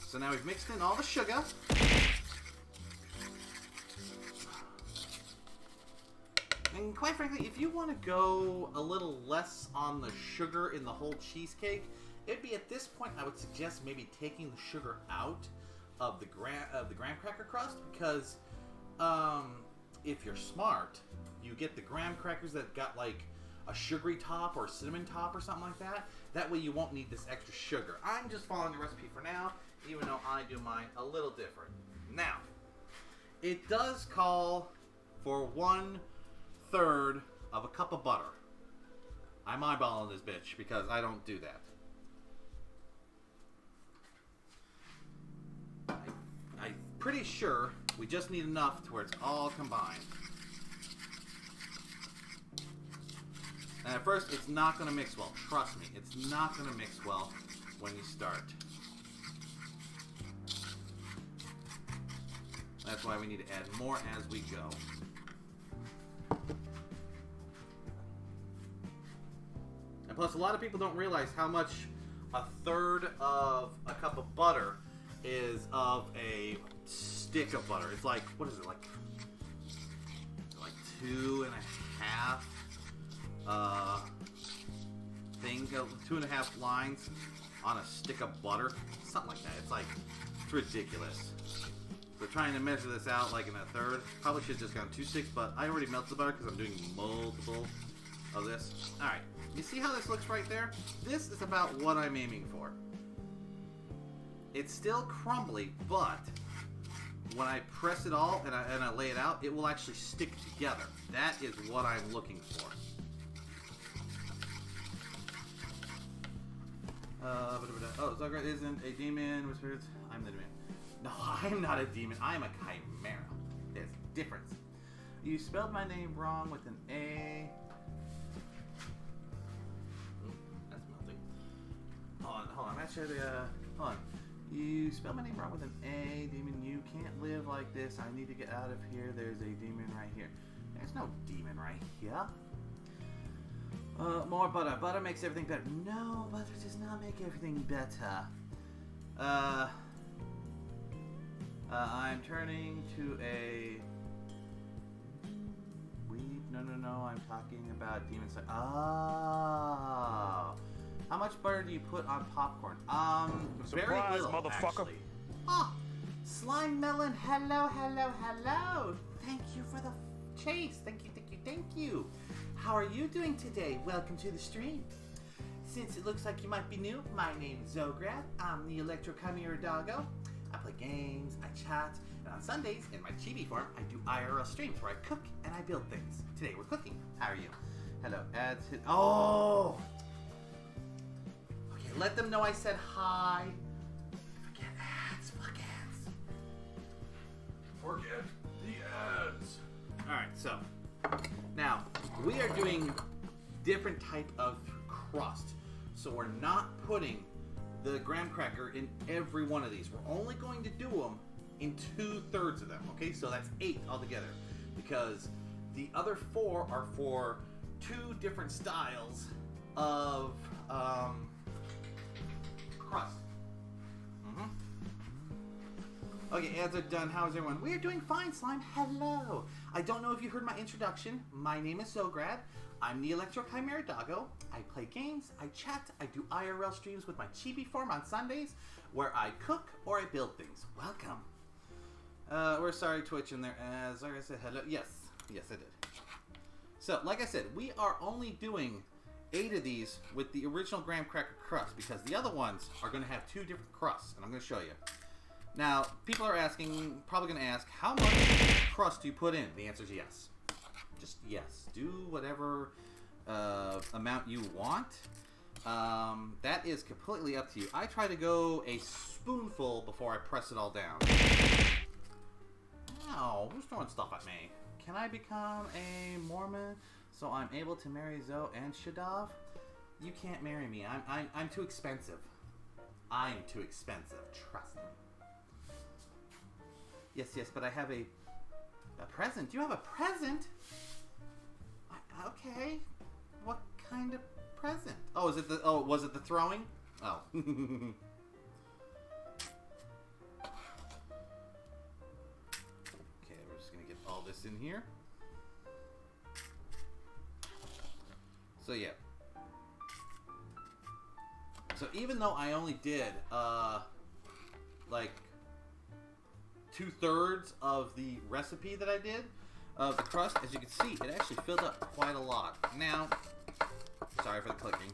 So now we've mixed in all the sugar. And quite frankly, if you want to go a little less on the sugar in the whole cheesecake, it'd be at this point I would suggest maybe taking the sugar out of the graham cracker crust, because if you're smart, you get the graham crackers that got like a sugary top or a cinnamon top or something like that. That way you won't need this extra sugar. I'm just following the recipe for now, even though I do mine a little different. Now, it does call for 1/3 of a cup of butter. I'm eyeballing this bitch because I don't do that. I'm pretty sure we just need enough to where it's all combined. And at first, it's not going to mix well. Trust me, it's not going to mix well when you start. That's why we need to add more as we go. And plus, a lot of people don't realize how much 1/3 of a cup of butter is of a stick of butter. It's like, what is it, like 2.5 things, 2.5 lines on a stick of butter, something like that. It's ridiculous. We're trying to measure this out like in 1/3. Probably should have just gone 2 sticks, but I already melted the butter because I'm doing multiple of this. All right, you see how this looks right there? This is about what I'm aiming for. It's still crumbly, but when I press it all and I lay it out, it will actually stick together. That is what I'm looking for. Oh, Zucker isn't a demon with spirits. I'm the demon. No, I'm not a demon. I'm a chimera. There's a difference. You spelled my name wrong with an A. That's melting. Hold on. Actually, hold on. You spelled my name wrong with an A, demon. You can't live like this. I need to get out of here. There's a demon right here. There's no demon right here. More butter. Butter makes everything better. No, butter does not make everything better. I'm turning to a weed. No. I'm talking about demon side. Oh. How much butter do you put on popcorn? Very
Surprise,
little,
motherfucker.
actually. Oh, Slime Melon, hello. Thank you for the chase. Thank you. How are you doing today? Welcome to the stream. Since it looks like you might be new, my name is Zograd. I'm the Electro Chimera Doggo. I play games, I chat, and on Sundays, in my chibi farm, I do IRL streams where I cook and I build things. Today we're cooking. How are you? Hello, ads hit. Oh! Okay, let them know I said hi. Forget ads. Fuck ads. Forget the ads. Alright, so now we are doing different type of crust. So we're not putting the graham cracker in every one of these. We're only going to do them in 2/3 of them. Okay, so that's 8 altogether, because the other 4 are for 2 different styles of crust. Okay, ads are done. How is everyone? We are doing fine, Slime. Hello. I don't know if you heard my introduction. My name is Zograd. I'm the Electro Chimera Doggo. I play games, I chat, I do IRL streams with my chibi farm on Sundays, where I cook or I build things. Welcome. We're sorry, Twitch in there. As I said, hello. Yes, I did. So, like I said, we are only doing 8 of these with the original graham cracker crust, because the other ones are going to have 2 different crusts, and I'm going to show you. Now, people are probably going to ask, how much crust do you put in? The answer is yes. Just yes. Do whatever amount you want. That is completely up to you. I try to go a spoonful before I press it all down. Ow, who's throwing stuff at me? Can I become a Mormon so I'm able to marry Zoe and Shadav? You can't marry me. I'm too expensive. I'm too expensive. Trust me. Yes, but I have a present. You have a present? Okay. What kind of present? Oh, was it the throwing? Oh. Okay, we're just gonna get all this in here. So yeah. So even though I only did like 2/3 of the recipe that I did of the crust, as you can see, it actually filled up quite a lot. Now, sorry for the clicking.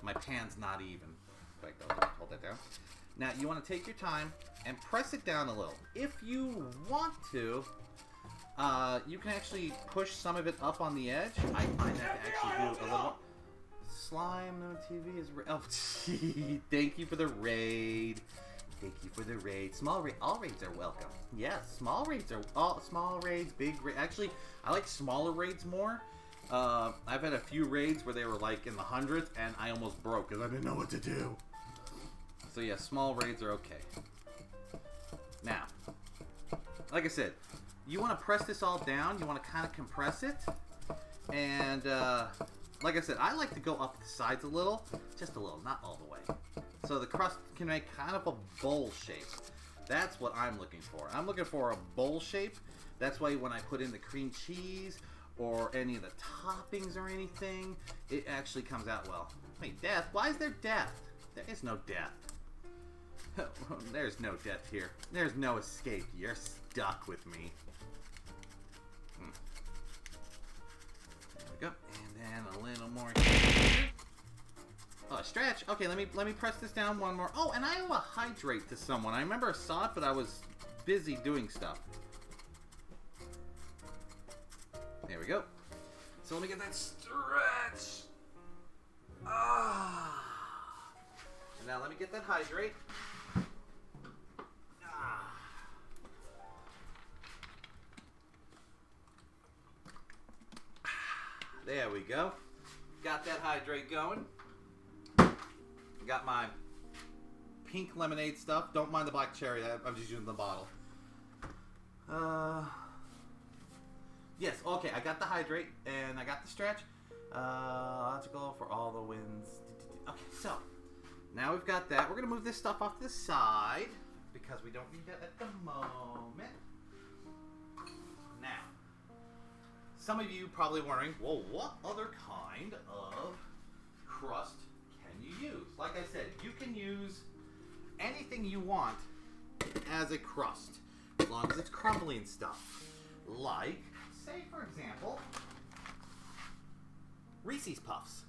My pan's not even. Wait, hold that down. Now, you want to take your time and press it down a little. If you want to, you can actually push some of it up on the edge. I find that to actually do a little... Slime, no TV is... Oh, thank you for the raid. Thank you for the raid. All raids are welcome. Yes, small raids, big raids. Actually, I like smaller raids more. I've had a few raids where they were like in the hundreds, and I almost broke because I didn't know what to do. So yeah, small raids are okay. Now, like I said, you want to press this all down. You want to kind of compress it, and like I said, I like to go up the sides a little, just a little, not all the way. So the crust can make kind of a bowl shape. That's what I'm looking for. I'm looking for a bowl shape. That's why when I put in the cream cheese or any of the toppings or anything, it actually comes out well. Wait, death? Why is there death? There is no death. There's no death here. There's no escape. You're stuck with me. There we go. And then a little more here. Oh, stretch. Okay, let me press this down one more. Oh, and I owe a hydrate to someone. I remember I saw it, but I was busy doing stuff. There we go. So let me get that stretch. Ah. And now let me get that hydrate. Ah. There we go. Got that hydrate going. Got my pink lemonade stuff. Don't mind the black cherry. I'm just using the bottle. Yes, okay. I got the hydrate and I got the stretch. Logical for all the wins. Okay, so now we've got that. We're gonna move this stuff off to the side because we don't need that at the moment. Now, some of you probably wondering, well, what other kind of crust can you use? Like I said, you can use anything you want as a crust, as long as it's crumbly and stuff. Like, say for example, Reese's Puffs.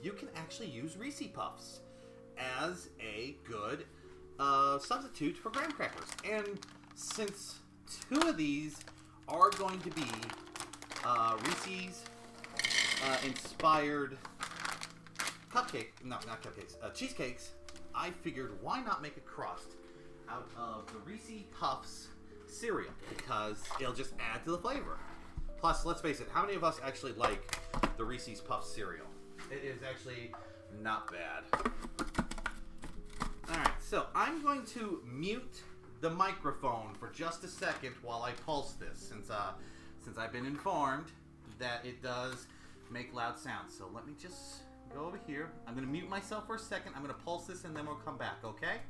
You can actually use Reese's Puffs as a good substitute for graham crackers. And since two of these are going to be Reese's inspired cheesecakes, I figured why not make a crust out of the Reese's Puffs cereal, because it'll just add to the flavor. Plus, let's face it, how many of us actually like the Reese's Puffs cereal? It is actually not bad. Alright, so I'm going to mute the microphone for just a second while I pulse this, since I've been informed that it does make loud sounds. So let me just go over here. I'm going to mute myself for a second. I'm going to pulse this and then we'll come back, okay?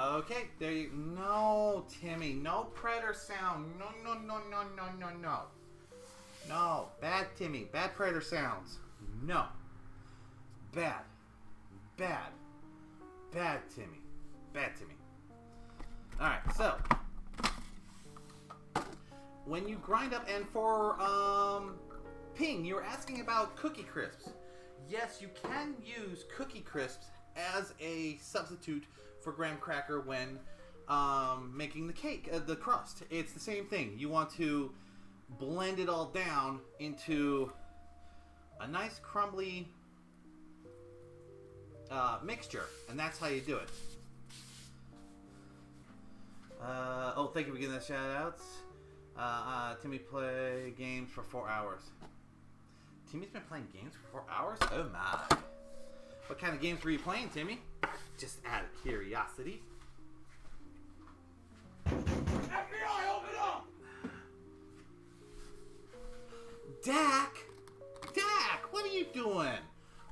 Okay, there you... No, Timmy, no predator sound. No. No, bad Timmy, bad predator sounds. No. Bad. Bad. Bad Timmy. Bad Timmy. Alright, so when you grind up, and for Ping, you were asking about Cookie Crisps. Yes, you can use Cookie Crisps as a substitute for graham cracker when making the cake, the crust. It's the same thing. You want to blend it all down into a nice crumbly mixture, and that's how you do it. Oh, thank you for giving the shout outs. Timmy play games for 4 hours. Timmy's been playing games for 4 hours? Oh my. What kind of games were you playing, Timmy? Just out of curiosity.
FBI, open up!
Dak! Dak, what are you doing?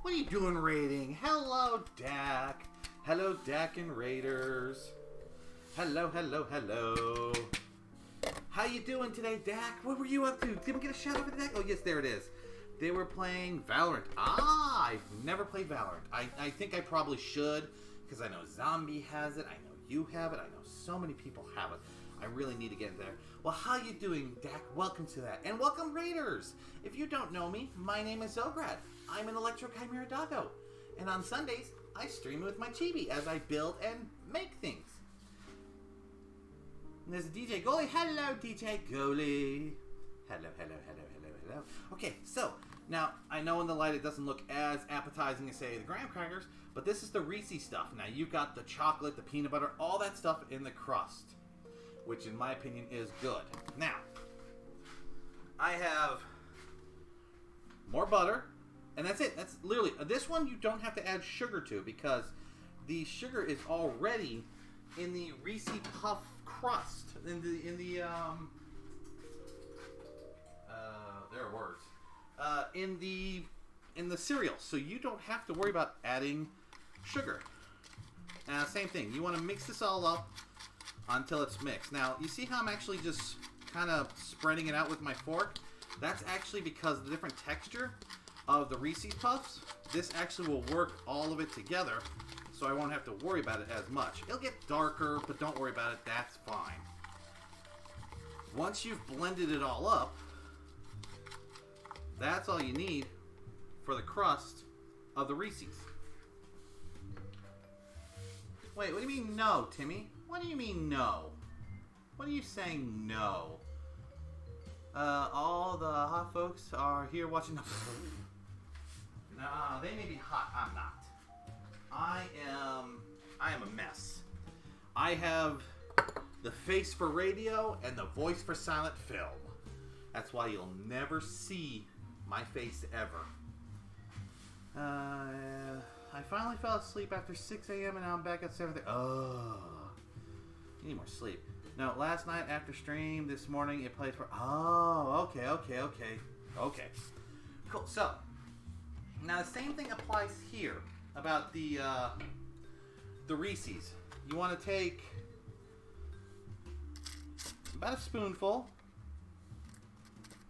What are you doing raiding? Hello, Dak. Hello, Dak and Raiders. Hello, hello, hello. How you doing today, Dak? What were you up to? Did we get a shout out for the Dak? Oh, yes, there it is. They were playing Valorant. I've never played Valorant. I think I probably should, because I know Zombie has it. I know you have it. I know so many people have it. I really need to get there. Well, how you doing, Dak? Welcome to that. And welcome, Raiders. If you don't know me, my name is Zograd. I'm an Electro Chimera Doggo. And on Sundays, I stream with my chibi as I build and make things. And there's a DJ Goalie. Hello, DJ Goalie. Hello, hello, hello, hello, hello. Okay, so now I know in the light it doesn't look as appetizing as, say, the graham crackers, but this is the Reese's stuff. Now you've got the chocolate, the peanut butter, all that stuff in the crust, which in my opinion is good. Now, I have more butter, and that's it. That's literally, this one you don't have to add sugar to because the sugar is already in the Reese's Puff crust, there are words, in the cereal, so you don't have to worry about adding sugar. Same thing, you want to mix this all up until it's mixed. Now, you see how I'm actually just kind of spreading it out with my fork? That's actually because of the different texture of the Reese's Puffs. This actually will work all of it together, so I won't have to worry about it as much. It'll get darker, but don't worry about it, that's fine. Once you've blended it all up, that's all you need for the crust of the Reese's. Wait, what do you mean no, Timmy? What do you mean no? What are you saying no? All the hot folks are here watching the... Nah, they may be hot, I'm not. I am a mess. I have the face for radio and the voice for silent film. That's why you'll never see my face ever. I finally fell asleep after 6 a.m. and now I'm back at 7:30. Oh, you need more sleep. No, last night after stream, this morning it played for... Oh, okay. Cool, so, now the same thing applies here about the Reese's. You want to take about a spoonful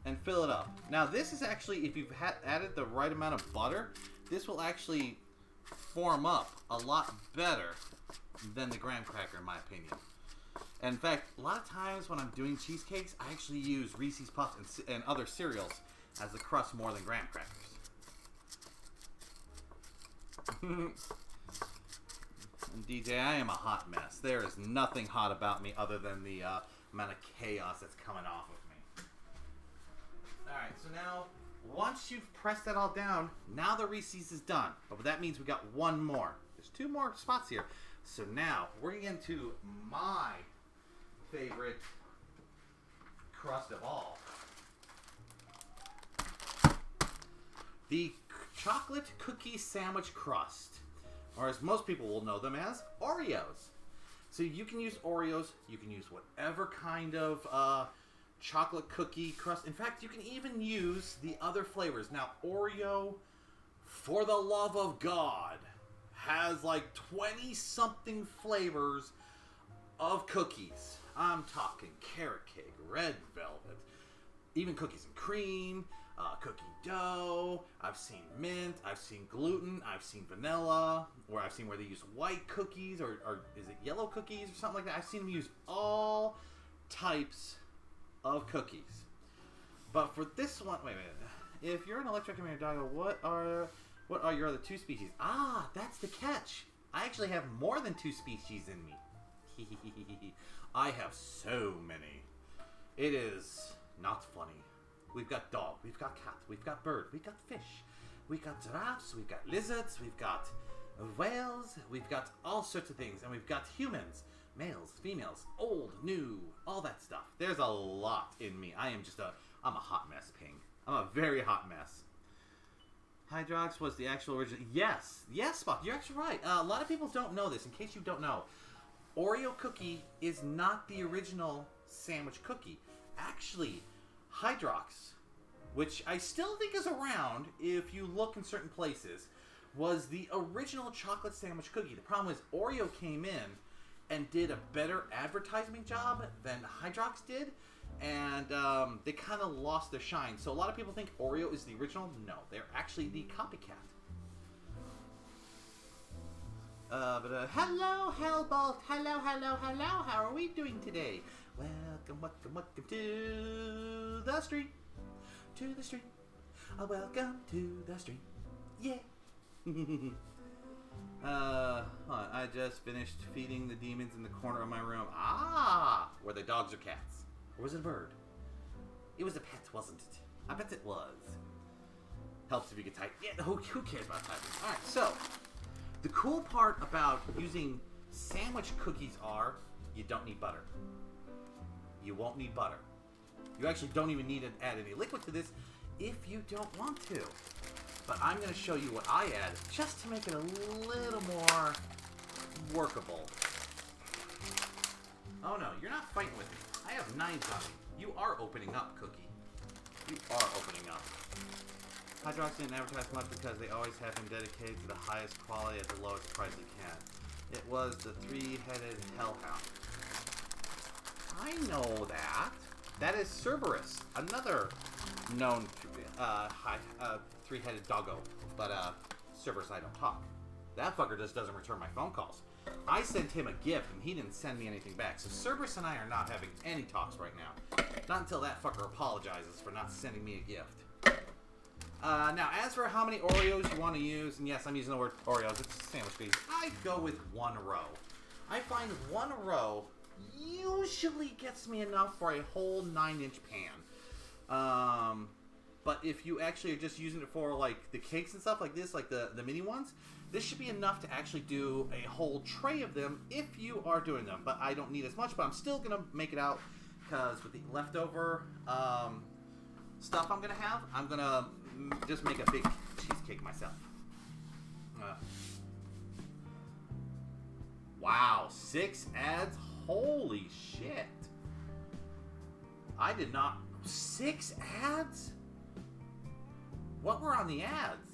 and fill it up. Now this is actually, if you've added the right amount of butter, this will actually form up a lot better than the graham cracker in my opinion. And in fact, a lot of times when I'm doing cheesecakes, I actually use Reese's Puffs and other cereals as the crust more than graham crackers. And DJ, I am a hot mess. There is nothing hot about me other than the amount of chaos that's coming off of me. Alright, so now, once you've pressed that all down, now the Reese's is done. But that means we got one more. There's 2 more spots here. So now, we're going to get into my favorite crust of all. The chocolate cookie sandwich crust. Or as most people will know them as, Oreos. So you can use Oreos, you can use whatever kind of chocolate cookie crust. In fact, you can even use the other flavors. Now, Oreo, for the love of God, has like 20-something flavors of cookies. I'm talking carrot cake, red velvet, even cookies and cream, cookie dough. I've seen mint. I've seen gluten. I've seen vanilla. Or I've seen where they use white cookies, or is it yellow cookies or something like that. I've seen them use all types of cookies. But for this one, wait a minute. If you're an electrocutioner doggo, what are your other two species? Ah, that's the catch. I actually have more than two species in me. I have so many. It is not funny. We've got dog, we've got cat, we've got bird, we've got fish, we've got giraffes, we've got lizards, we've got whales, we've got all sorts of things, and we've got humans, males, females, old, new, all that stuff. There's a lot in me. I'm a hot mess, Ping. I'm a very hot mess. Hydrox was the actual original. Yes, Spock, you're actually right. A lot of people don't know this. In case you don't know, Oreo cookie is not the original sandwich cookie. Actually, Hydrox, which I still think is around if you look in certain places, was the original chocolate sandwich cookie. The problem is Oreo came in and did a better advertising job than Hydrox did, and they kind of lost their shine. So a lot of people think Oreo is the original. No, they're actually the copycat. Hello, Hellbolt. Hello. How are we doing today? Welcome to the street. To the street. Welcome to the street. Yeah. Hold on. I just finished feeding the demons in the corner of my room. Ah! Were they dogs or cats? Or was it a bird? It was a pet, wasn't it? I bet it was. Helps if you can type. Yeah, who cares about typing? Alright, so the cool part about using sandwich cookies are you don't need butter. You won't need butter. You actually don't even need to add any liquid to this if you don't want to. But I'm going to show you what I add just to make it a little more workable. Oh no, you're not fighting with me. I have knives on me. You are opening up, Cookie. You are opening up. Hydrox didn't advertise much because they always have been dedicated to the highest quality at the lowest price they can. It was the three-headed hellhound. I know that. That is Cerberus, another known three-headed doggo. But Cerberus, I don't talk. That fucker just doesn't return my phone calls. I sent him a gift, and he didn't send me anything back. So Cerberus and I are not having any talks right now. Not until that fucker apologizes for not sending me a gift. Now, as for how many Oreos you want to use, and yes, I'm using the word Oreos, it's sandwich cookies, I go with one row. I find one row usually gets me enough for a whole 9-inch pan. But if you actually are just using it for like the cakes and stuff like this, like the mini ones, this should be enough to actually do a whole tray of them if you are doing them. But I don't need as much, but I'm still going to make it out because with the leftover stuff I'm going to have, I'm going to just make a big cheesecake myself. Wow, 6 ads? Holy shit. I did not... 6 ads? What were on the ads?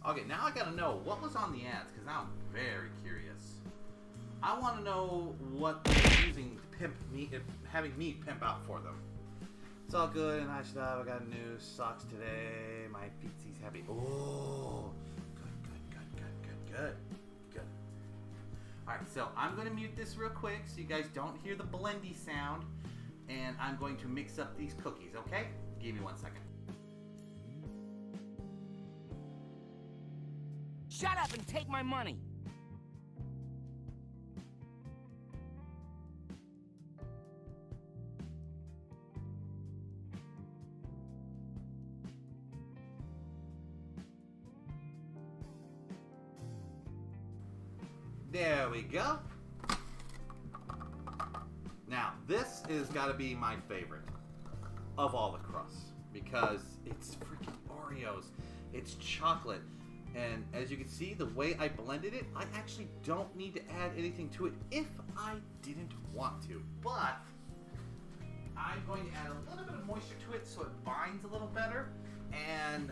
Okay, now I gotta know what was on the ads, because now I'm very curious. I want to know what they're using to pimp me, having me pimp out for them. It's all good and I stuff. I got new socks today. My feetsy's happy. Oh, good. Alright, so I'm going to mute this real quick so you guys don't hear the blendy sound. And I'm going to mix up these cookies, okay? Give me 1 second.
Shut up and take my money!
There we go. Now, this is got to be my favorite of all the crusts because it's freaking Oreos. It's chocolate. And as you can see, the way I blended it, I actually don't need to add anything to it if I didn't want to. But I'm going to add a little bit of moisture to it so it binds a little better. And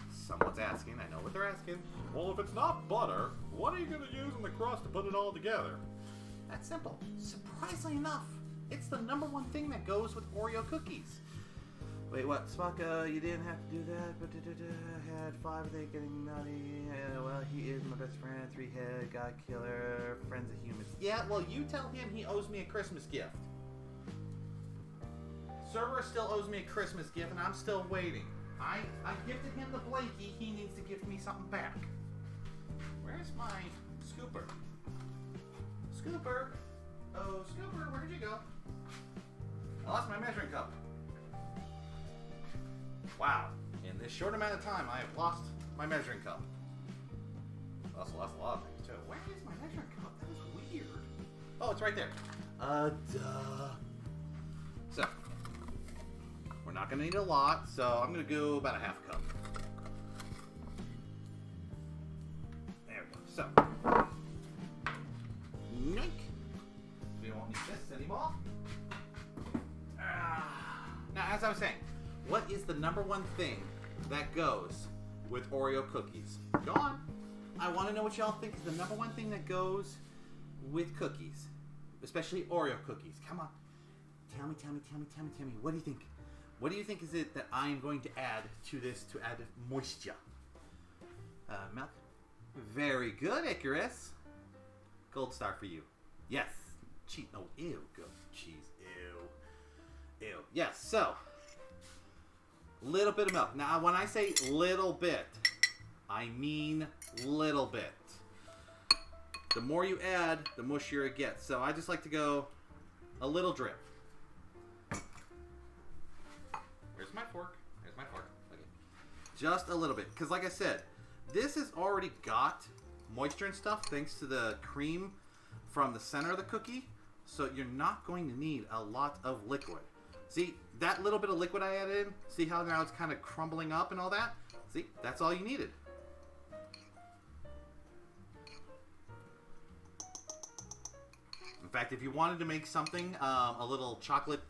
someone's asking, I know what they're asking. Well, if it's not butter, what are you going to use in the crust to put it all together? That's simple. Surprisingly enough, it's the #1 thing that goes with Oreo cookies. Wait, what? Spock, you didn't have to do that, but had 5 of they getting nutty. Well, he is my best friend, 3-head, god killer, friends of humans. Yeah, well, you tell him he owes me a Christmas gift. Cerberus still owes me a Christmas gift, and I'm still waiting. I gifted him the blankie. He needs to give me something back. Where's my scooper? Scooper? Oh, Scooper, where'd you go? I lost my measuring cup. Wow. In this short amount of time, I have lost my measuring cup. I also lost a lot of things, too. Where is my measuring cup? That is weird. Oh, it's right there. Duh. So, we're not going to need a lot, so I'm going to go about a half cup. There we go. So, yoink. We won't need this anymore. Now, as I was saying, what is the number one thing that goes with Oreo cookies? Go on. I want to know what y'all think is the number one thing that goes with cookies, especially Oreo cookies. Come on. Tell me. What do you think? What do you think is it that I am going to add to this to add moisture? Milk? Very good, Icarus. Gold star for you. Yes. Cheese. Oh, ew. Good cheese. Ew. Yes, so. Little bit of milk. Now, when I say little bit, I mean little bit. The more you add, the mushier it gets. So I just like to go a little drip. Here's my fork. Okay. Just a little bit. Because like I said, this has already got moisture and stuff thanks to the cream from the center of the cookie. So you're not going to need a lot of liquid. See, that little bit of liquid I added in, see how now it's kind of crumbling up and all that? See, that's all you needed. In fact, if you wanted to make something, a little chocolate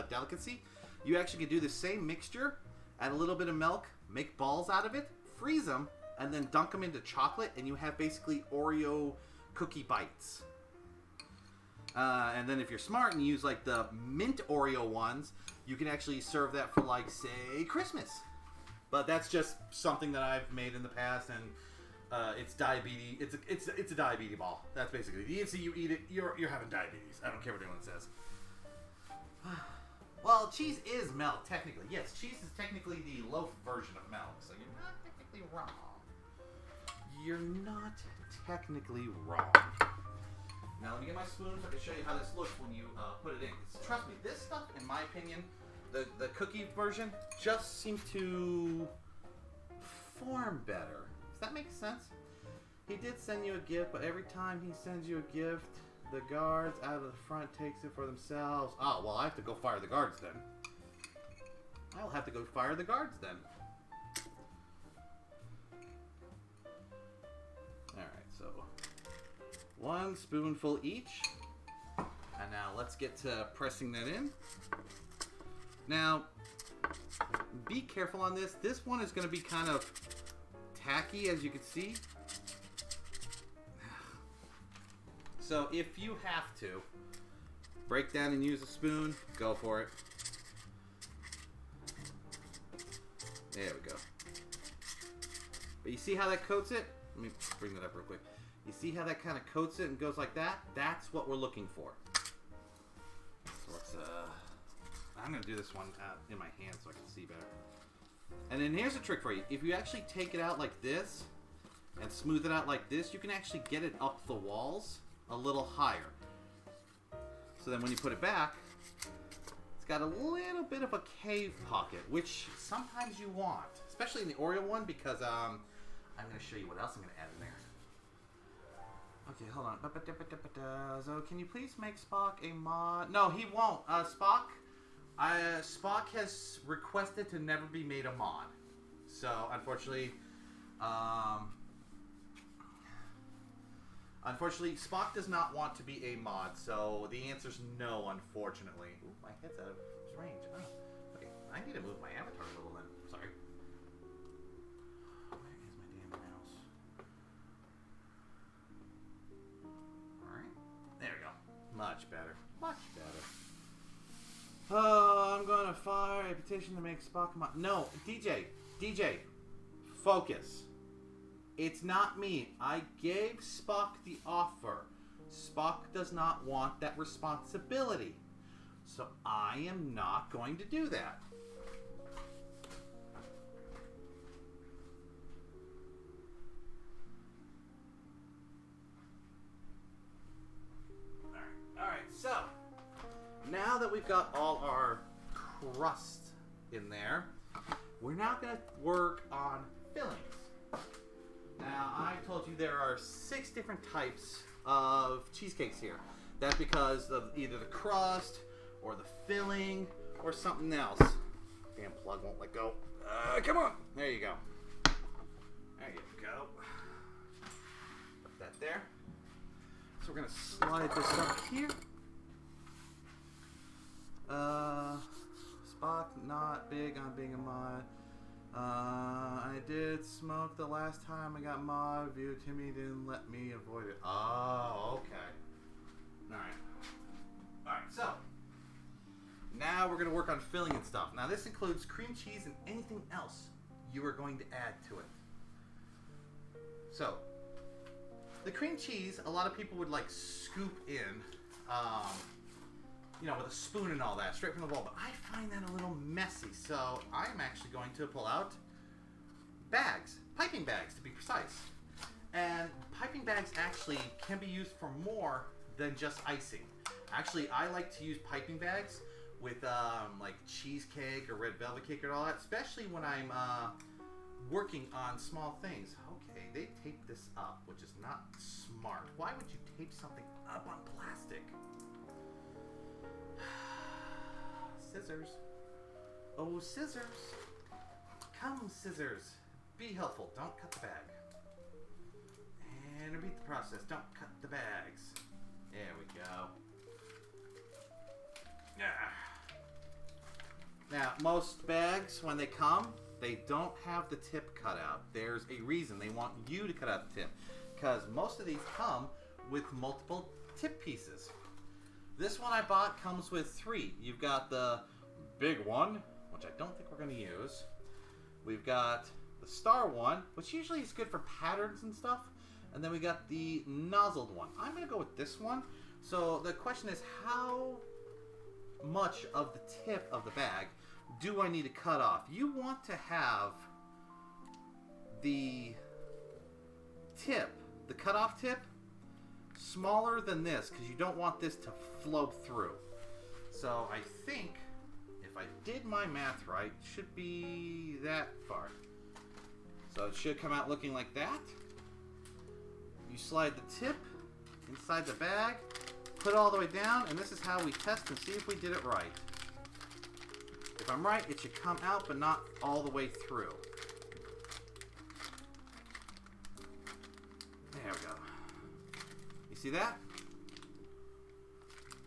delicacy, you actually could do the same mixture, add a little bit of milk, make balls out of it, freeze them, and then dunk them into chocolate, and you have basically Oreo cookie bites. And then if you're smart and use like the mint Oreo ones, you can actually serve that for like, say, Christmas. But that's just something that I've made in the past, and it's diabetes. It's a diabetes ball. That's basically the instant you eat it, you're having diabetes. I don't care what anyone says. Well, cheese is milk technically. Yes, cheese is technically the loaf version of milk, so you're not technically wrong. You're not technically wrong. Now let me get my spoon so I can show you how this looks when you put it in. Trust me, this stuff, in my opinion, the cookie version just seems to form better. Does that make sense? He did send you a gift, but every time he sends you a gift, the guards out of the front takes it for themselves. Oh, well, I have to go fire the guards then. I'll have to go fire the guards then. Alright, so 1 spoonful each. And now let's get to pressing that in. Now, be careful on this. This one is going to be kind of tacky, as you can see. So if you have to break down and use a spoon, go for it. There we go. But you see how that coats it? Let me bring that up real quick. You see how that kind of coats it and goes like that? That's what we're looking for. So let's, I'm going to do this one in my hand so I can see better. And then here's a trick for you. If you actually take it out like this and smooth it out like this, you can actually get it up the walls a little higher. So then when you put it back, it's got a little bit of a cave pocket, which sometimes you want, especially in the Oreo one, because I'm going to show you what else I'm going to add in there. Okay, hold on. So can you please make Spock a mod? No, he won't. Spock has requested to never be made a mod. So unfortunately, Spock does not want to be a mod, so the answer's no, unfortunately. Ooh, my head's out of range. Oh, okay. I need to move my avatar a little then. Sorry. Where is my damn mouse? Alright. There we go. Much better. Much better. Oh, I'm gonna fire sorry, a petition to make Spock come on. No, DJ, focus. It's not me. I gave Spock the offer. Spock does not want that responsibility. So I am not going to do that. Alright, so now that we've got all our crust in there, we're now going to work on fillings. Now, I told you there are 6 different types of cheesecakes here. That's because of either the crust, or the filling, or something else. Damn plug won't let go. Come on! There you go. There you go. Put that there. So we're going to slide this up here. Spock, not big on being a mod. I did smoke the last time I got mod view. Timmy didn't let me avoid it. Oh, okay. Alright. Alright, so now we're going to work on filling and stuff. Now this includes cream cheese and anything else you are going to add to it. So, the cream cheese, a lot of people would like scoop in, you know, with a spoon and all that, straight from the bowl. But I find that a little messy, so I'm actually going to pull out bags, piping bags to be precise. And piping bags actually can be used for more than just icing. Actually, I like to use piping bags with like cheesecake or red velvet cake and all that, especially when I'm working on small things. Okay, they taped this up, which is not smart. Why would you tape something up on plastic? Scissors. Oh, scissors. Come, scissors. Be helpful. Don't cut the bag. And repeat the process. Don't cut the bags. There we go. Now, most bags, when they come, they don't have the tip cut out. There's a reason they want you to cut out the tip, because most of these come with multiple tip pieces. This one I bought comes with 3. You've got the big one, which I don't think we're going to use. We've got the star one, which usually is good for patterns and stuff. And then we got the nozzled one. I'm going to go with this one. So the question is, how much of the tip of the bag do I need to cut off? You want to have the tip, the cutoff tip, smaller than this, because you don't want this to flow through. So I think, if I did my math right, it should be that far. So it should come out looking like that. You slide the tip inside the bag, put it all the way down, and this is how we test and see if we did it right. If I'm right, it should come out, but not all the way through. There we go. You see that?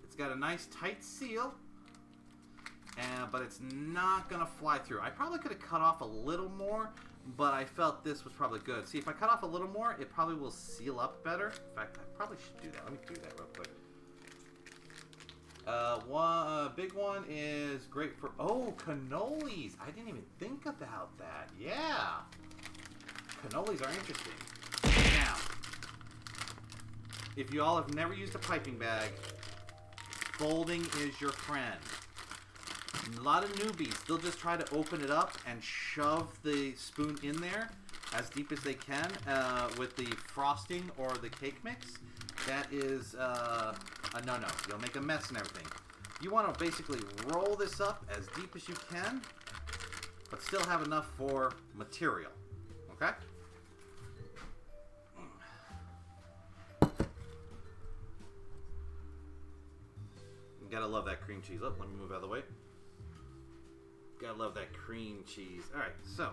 It's got a nice tight seal, but it's not going to fly through. I probably could have cut off a little more, but I felt this was probably good. See, if I cut off a little more, it probably will seal up better. In fact, I probably should do that. Let me do that real quick. Big one is great for, cannolis. I didn't even think about that. Yeah. Cannolis are interesting. Now, if you all have never used a piping bag, folding is your friend. A lot of newbies, they'll just try to open it up and shove the spoon in there as deep as they can with the frosting or the cake mix. That is a no-no. You'll make a mess and everything. You want to basically roll this up as deep as you can, but still have enough for material. Okay? You gotta love that cream cheese. Oh, let me move out of the way. Gotta love that cream cheese. Alright, so.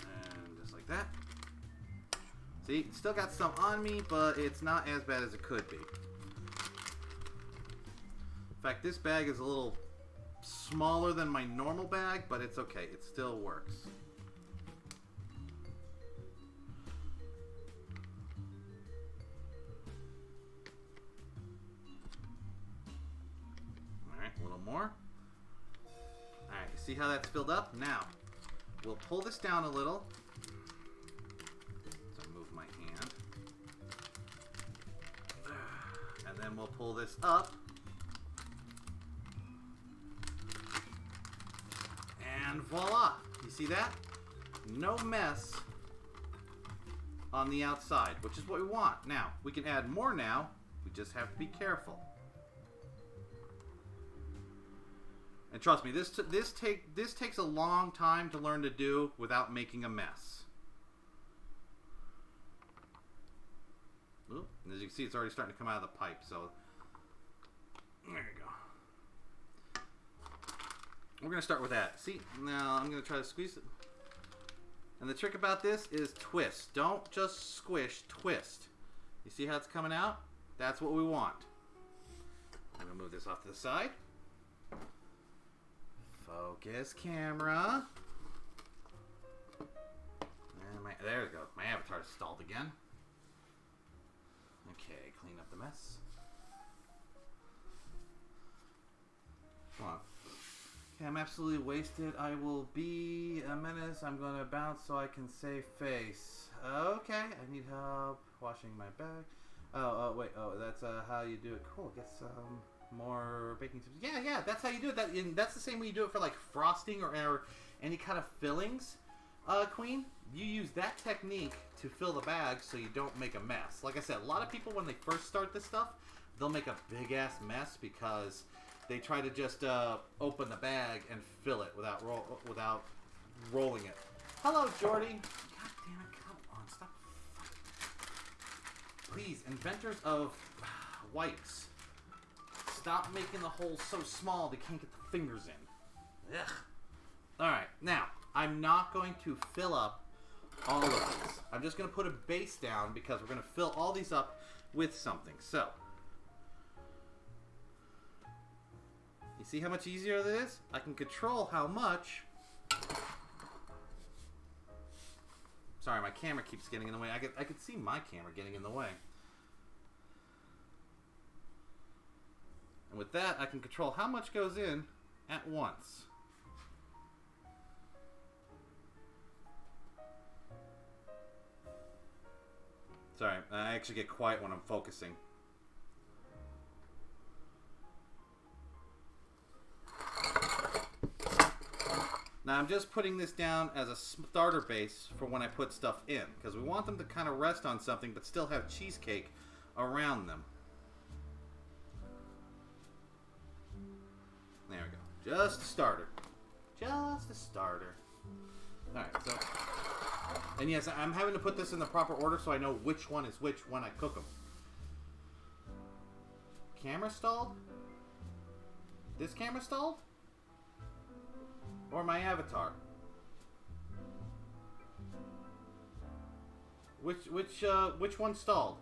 And just like that. See, it's still got some on me, but it's not as bad as it could be. In fact, this bag is a little smaller than my normal bag, but it's okay. It still works. Alright, a little more. see how that's filled up? Now, we'll pull this down a little. So I move my hand. And then we'll pull this up. And voila! You see that? No mess on the outside, which is what we want. Now, we can add more now. We just have to be careful. And trust me, this takes a long time to learn to do without making a mess. Ooh, and as you can see, it's already starting to come out of the pipe, so there you go. We're going to start with that. See, now I'm going to try to squeeze it. And the trick about this is twist. Don't just squish, twist. You see how it's coming out? That's what we want. I'm going to move this off to the side. Focus camera. And there we go. My avatar's stalled again. Okay, clean up the mess. Come on. Okay, I'm absolutely wasted. I will be a menace. I'm going to bounce so I can save face. Okay, I need help washing my bag. Oh, wait. Oh, that's how you do it. Cool. Get some more baking tips. Yeah, that's how you do it. That's the same way you do it for like frosting or any kind of fillings, Queen. You use that technique to fill the bag so you don't make a mess. Like I said, a lot of people when they first start this stuff, they'll make a big ass mess because they try to just open the bag and fill it without rolling it. Hello, Jordy. God damn it! Come on, stop. Please, inventors of wipes. Stop making the holes so small they can't get the fingers in. Ugh. Alright, now, I'm not going to fill up all of these. I'm just going to put a base down because we're going to fill all these up with something. So, you see how much easier that is? I can control how much. Sorry, my camera keeps getting in the way. I could see my camera getting in the way. And with that, I can control how much goes in at once. Sorry, I actually get quiet when I'm focusing. Now I'm just putting this down as a starter base for when I put stuff in, because we want them to kind of rest on something but still have cheesecake around them. There we go. Just a starter. Just a starter. Alright, so... And yes, I'm having to put this in the proper order so I know which one is which when I cook them. Camera stalled? This camera stalled? Or my avatar? Which one stalled?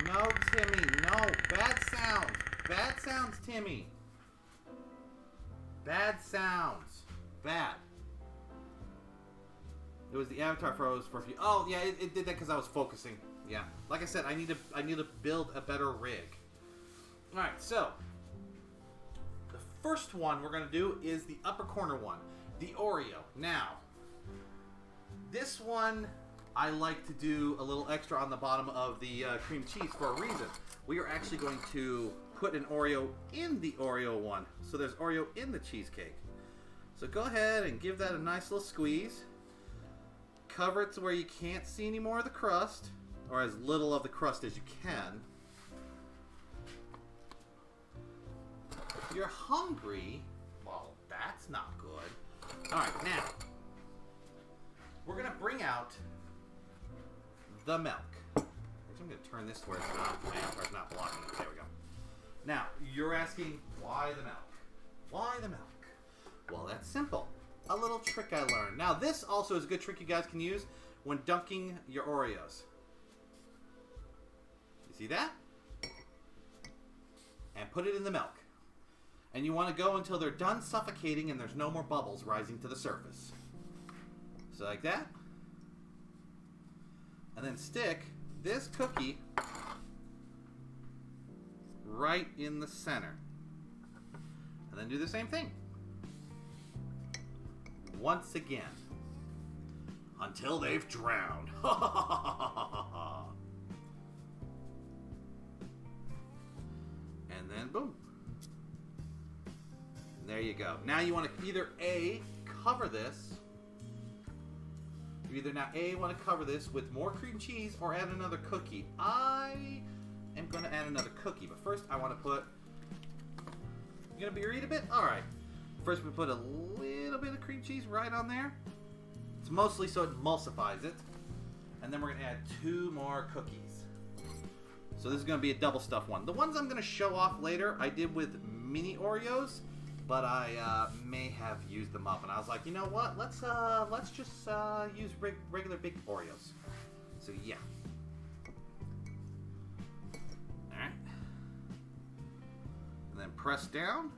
No, Timmy, no. Bad sounds. Bad sounds, Timmy. Bad sounds. Bad. It was the avatar froze for a few. Oh yeah, it did that because I was focusing. Yeah, like I said, I need to build a better rig. All right, so the first one we're gonna do is the upper corner one, the Oreo. Now, this one I like to do a little extra on the bottom of the cream cheese for a reason. We are actually going to put an Oreo in the Oreo one, so there's Oreo in the cheesecake. So go ahead and give that a nice little squeeze. Cover it to where you can't see any more of the crust, or as little of the crust as you can. If you're hungry, well, that's not good. Alright, now, we're going to bring out the milk. I'm going to turn this to where it's not, my avatar's not blocking it. There we go. Now, you're asking, why the milk? Why the milk? Well, that's simple. A little trick I learned. Now, this also is a good trick you guys can use when dunking your Oreos. You see that? And put it in the milk. And you want to go until they're done suffocating and there's no more bubbles rising to the surface. So like that. And then stick this cookie right in the center. And then do the same thing. once again. Until they've drowned. And then boom. And there you go. Now you want to either A, cover this. You either now A, want to cover this with more cream cheese or add another cookie. I am going to add another cookie. But first I want to put... You going to beat it a bit? Alright. First we put a little bit of cream cheese right on there. It's mostly so it emulsifies it. And then we're going to add 2 more cookies. So this is going to be a double stuffed one. The ones I'm going to show off later, I did with mini Oreos, but I may have used them up. And I was like, you know what? Let's just use regular big Oreos. So yeah. All right. And then press down.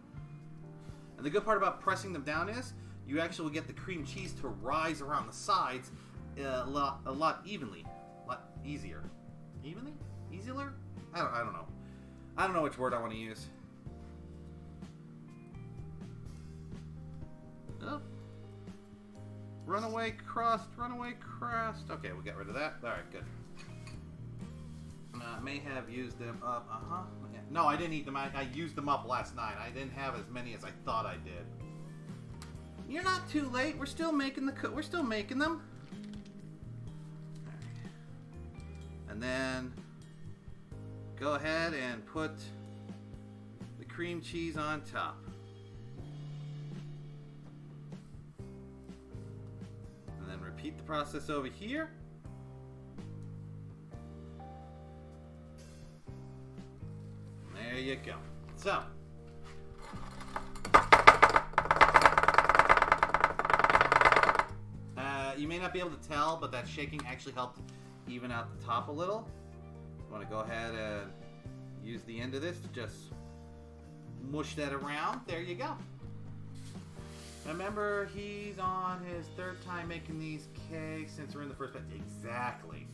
And the good part about pressing them down is you actually will get the cream cheese to rise around the sides a lot evenly, a lot easier. Evenly? Easier? I don't know. I don't know which word I want to use. Oh. Runaway crust, runaway crust. Okay, we'll get rid of that. Alright, good. May have used them up. Yeah. No, I didn't eat them. I used them up last night. I didn't have as many as I thought I did. You're not too late. We're still making we're still making them. And then go ahead and put the cream cheese on top. And then repeat the process over here. There you go. So, you may not be able to tell, but that shaking actually helped even out the top a little. You want to go ahead and use the end of this to just mush that around. There you go. Remember, he's on his 3rd time making these cakes since we're in the first batch. Exactly.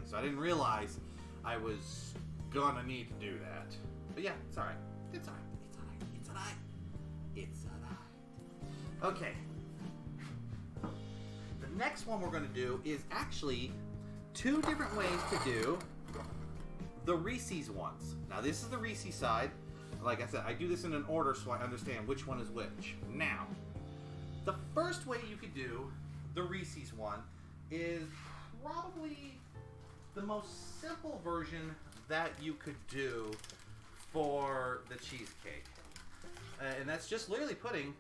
So I didn't realize I was gonna need to do that. But yeah, it's alright. It's alright. Okay. The next one we're going to do is actually 2 different ways to do the Reese's ones. Now, this is the Reese's side. Like I said, I do this in an order so I understand which one is which. Now, the first way you could do the Reese's one is probably the most simple version that you could do for the cheesecake. And that's just literally putting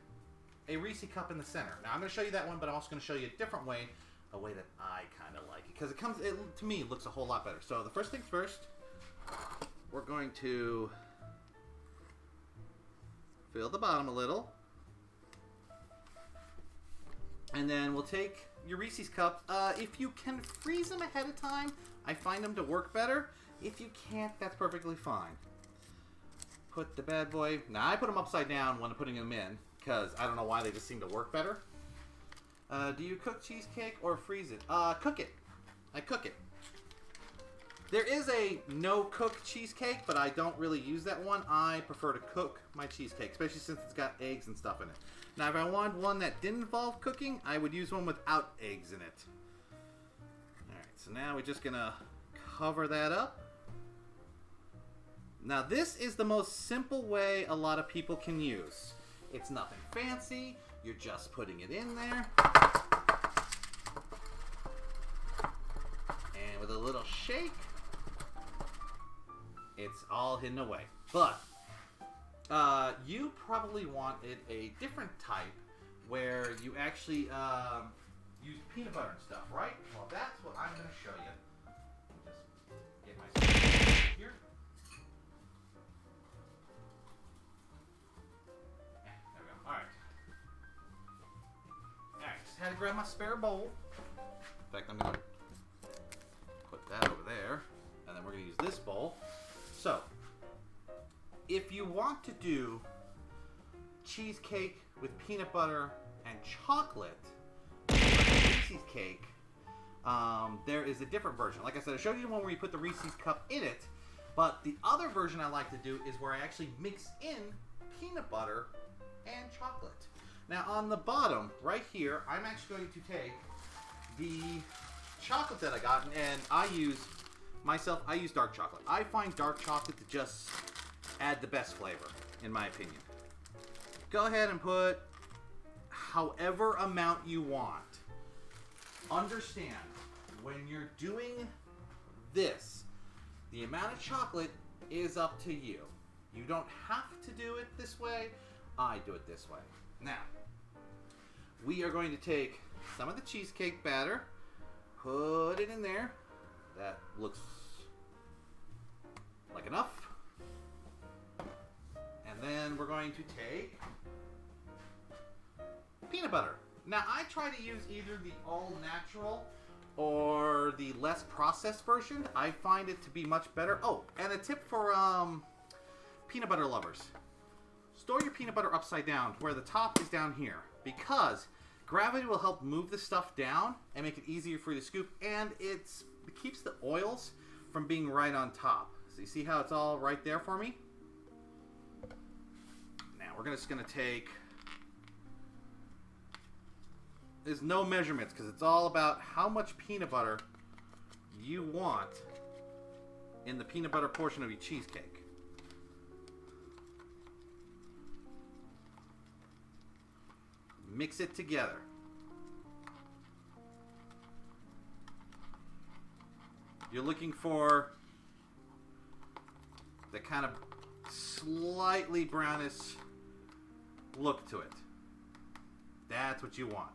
a Reese's cup in the center. Now I'm going to show you that one, but I'm also going to show you a different way, a way that I kind of like it, because to me, it looks a whole lot better. So the first things first, we're going to fill the bottom a little, and then we'll take your Reese's cups. If you can freeze them ahead of time, I find them to work better. If you can't, that's perfectly fine. Put the bad boy... Now, I put them upside down when I'm putting them in, because I don't know why, they just seem to work better. Do you cook cheesecake or freeze it? Cook it. I cook it. There is a no-cook cheesecake, but I don't really use that one. I prefer to cook my cheesecake, especially since it's got eggs and stuff in it. Now, if I wanted one that didn't involve cooking, I would use one without eggs in it. Alright, so now we're just going to cover that up. Now, this is the most simple way a lot of people can use. It's nothing fancy. You're just putting it in there. And with a little shake, it's all hidden away. But you probably wanted a different type where you actually use peanut butter and stuff, right? Well, that's what I'm going to show you. Just get my here. Had to grab my spare bowl. In fact, I'm going to put that over there. And then we're going to use this bowl. So, if you want to do cheesecake with peanut butter and chocolate, Reese's cake, there is a different version. Like I said, I showed you the one where you put the Reese's cup in it. But the other version I like to do is where I actually mix in peanut butter and chocolate. Now on the bottom, right here, I'm actually going to take the chocolate that I got, and I use dark chocolate. I find dark chocolate to just add the best flavor, in my opinion. Go ahead and put however amount you want. Understand, when you're doing this, the amount of chocolate is up to you. You don't have to do it this way. I do it this way. Now, we are going to take some of the cheesecake batter, put it in there. That looks like enough. And then we're going to take peanut butter. Now, I try to use either the all-natural or the less processed version. I find it to be much better. Oh, and a tip for peanut butter lovers. Store your peanut butter upside down where the top is down here, because gravity will help move the stuff down and make it easier for you to scoop, and it keeps the oils from being right on top. So you see how it's all right there for me? Now we're just going to take... There's no measurements because it's all about how much peanut butter you want in the peanut butter portion of your cheesecake. Mix it together. You're looking for the kind of slightly brownish look to it. That's what you want.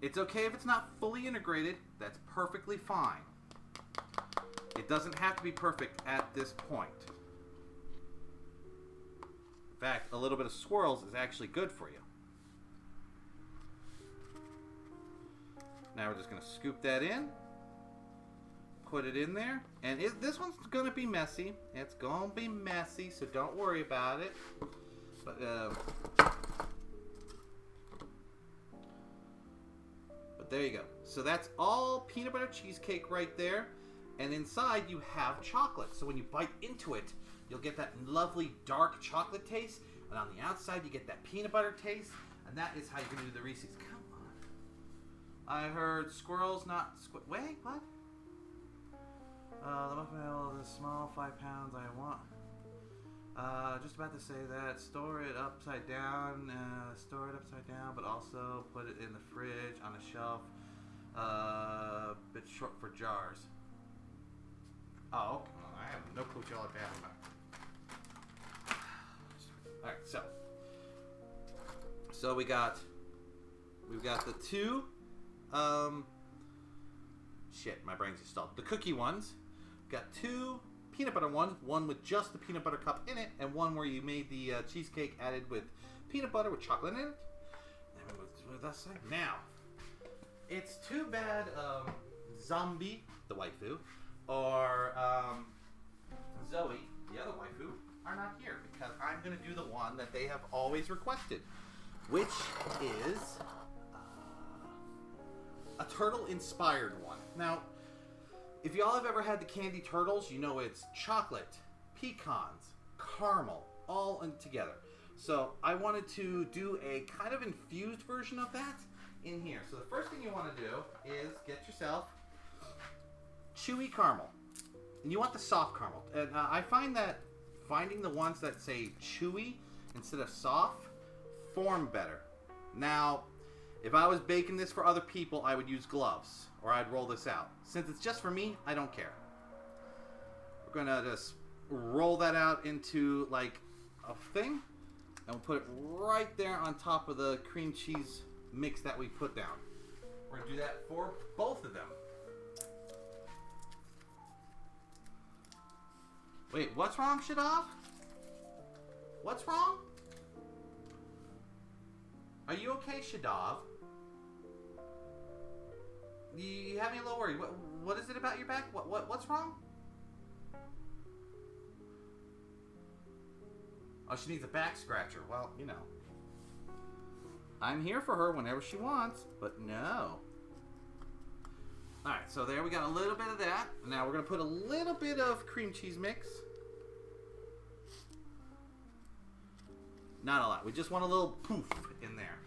It's okay if it's not fully integrated. That's perfectly fine. It doesn't have to be perfect at this point. In fact, a little bit of swirls is actually good for you. Now we're just going to scoop that in. Put it in there. And this one's going to be messy. It's going to be messy, so don't worry about it. But there you go. So that's all peanut butter cheesecake right there. And inside you have chocolate. So when you bite into it, you'll get that lovely dark chocolate taste. And on the outside, you get that peanut butter taste. And that is how you can do the Reese's. Come on. I heard squirrels, not wait, what? The muffin meal is small, 5 pounds. I want. Just about to say that. Store it upside down. But also put it in the fridge on a shelf. Bit short for jars. Oh, I have no clue what y'all are talking about. All right, so we've got the two. Shit, my brain's just stalled. The cookie ones. Got two peanut butter ones, one with just the peanut butter cup in it, and one where you made the cheesecake added with peanut butter with chocolate in it. Now, it's too bad Zombie, the waifu, or Zoe, the other waifu, are not here, because I'm going to do the one that they have always requested, which is a turtle-inspired one. Now, if y'all have ever had the candy turtles, you know it's chocolate, pecans, caramel, all in together. So I wanted to do a kind of infused version of that in here. So the first thing you want to do is get yourself chewy caramel. And you want the soft caramel. And I find that finding the ones that say chewy instead of soft form better. Now, if I was baking this for other people, I would use gloves, or I'd roll this out. Since it's just for me, I don't care. We're gonna just roll that out into like a thing, and we'll put it right there on top of the cream cheese mix that we put down. We're gonna do that for both of them. Wait, what's wrong, Shadov? What's wrong? Are you okay, Shadov? You have me a little worried. What is it about your back? What's wrong? Oh, she needs a back scratcher. Well, you know. I'm here for her whenever she wants, but no. Alright, so there we got a little bit of that. Now we're going to put a little bit of cream cheese mix. Not a lot. We just want a little poof in there.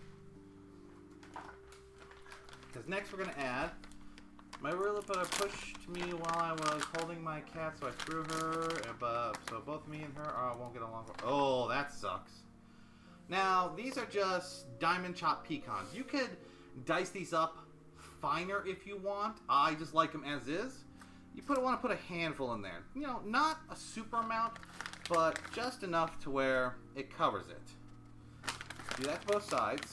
Because next we're going to add... My Rillipa pushed me while I was holding my cat, so I threw her. So both me and her won't get along. Oh, that sucks. Now, these are just diamond chopped pecans. You could dice these up finer if you want. I just like them as is. You want to put a handful in there. You know, not a super amount, but just enough to where it covers it. Do that to both sides.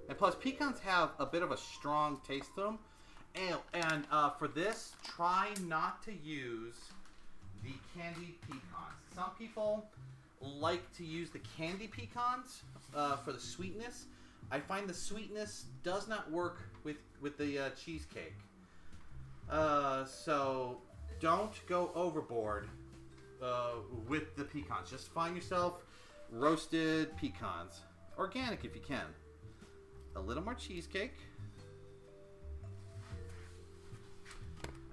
And plus, pecans have a bit of a strong taste to them. And for this, try not to use the candied pecans. Some people like to use the candy pecans for the sweetness. I find the sweetness does not work with the cheesecake. So don't go overboard with the pecans. Just find yourself roasted pecans. Organic if you can. A little more cheesecake.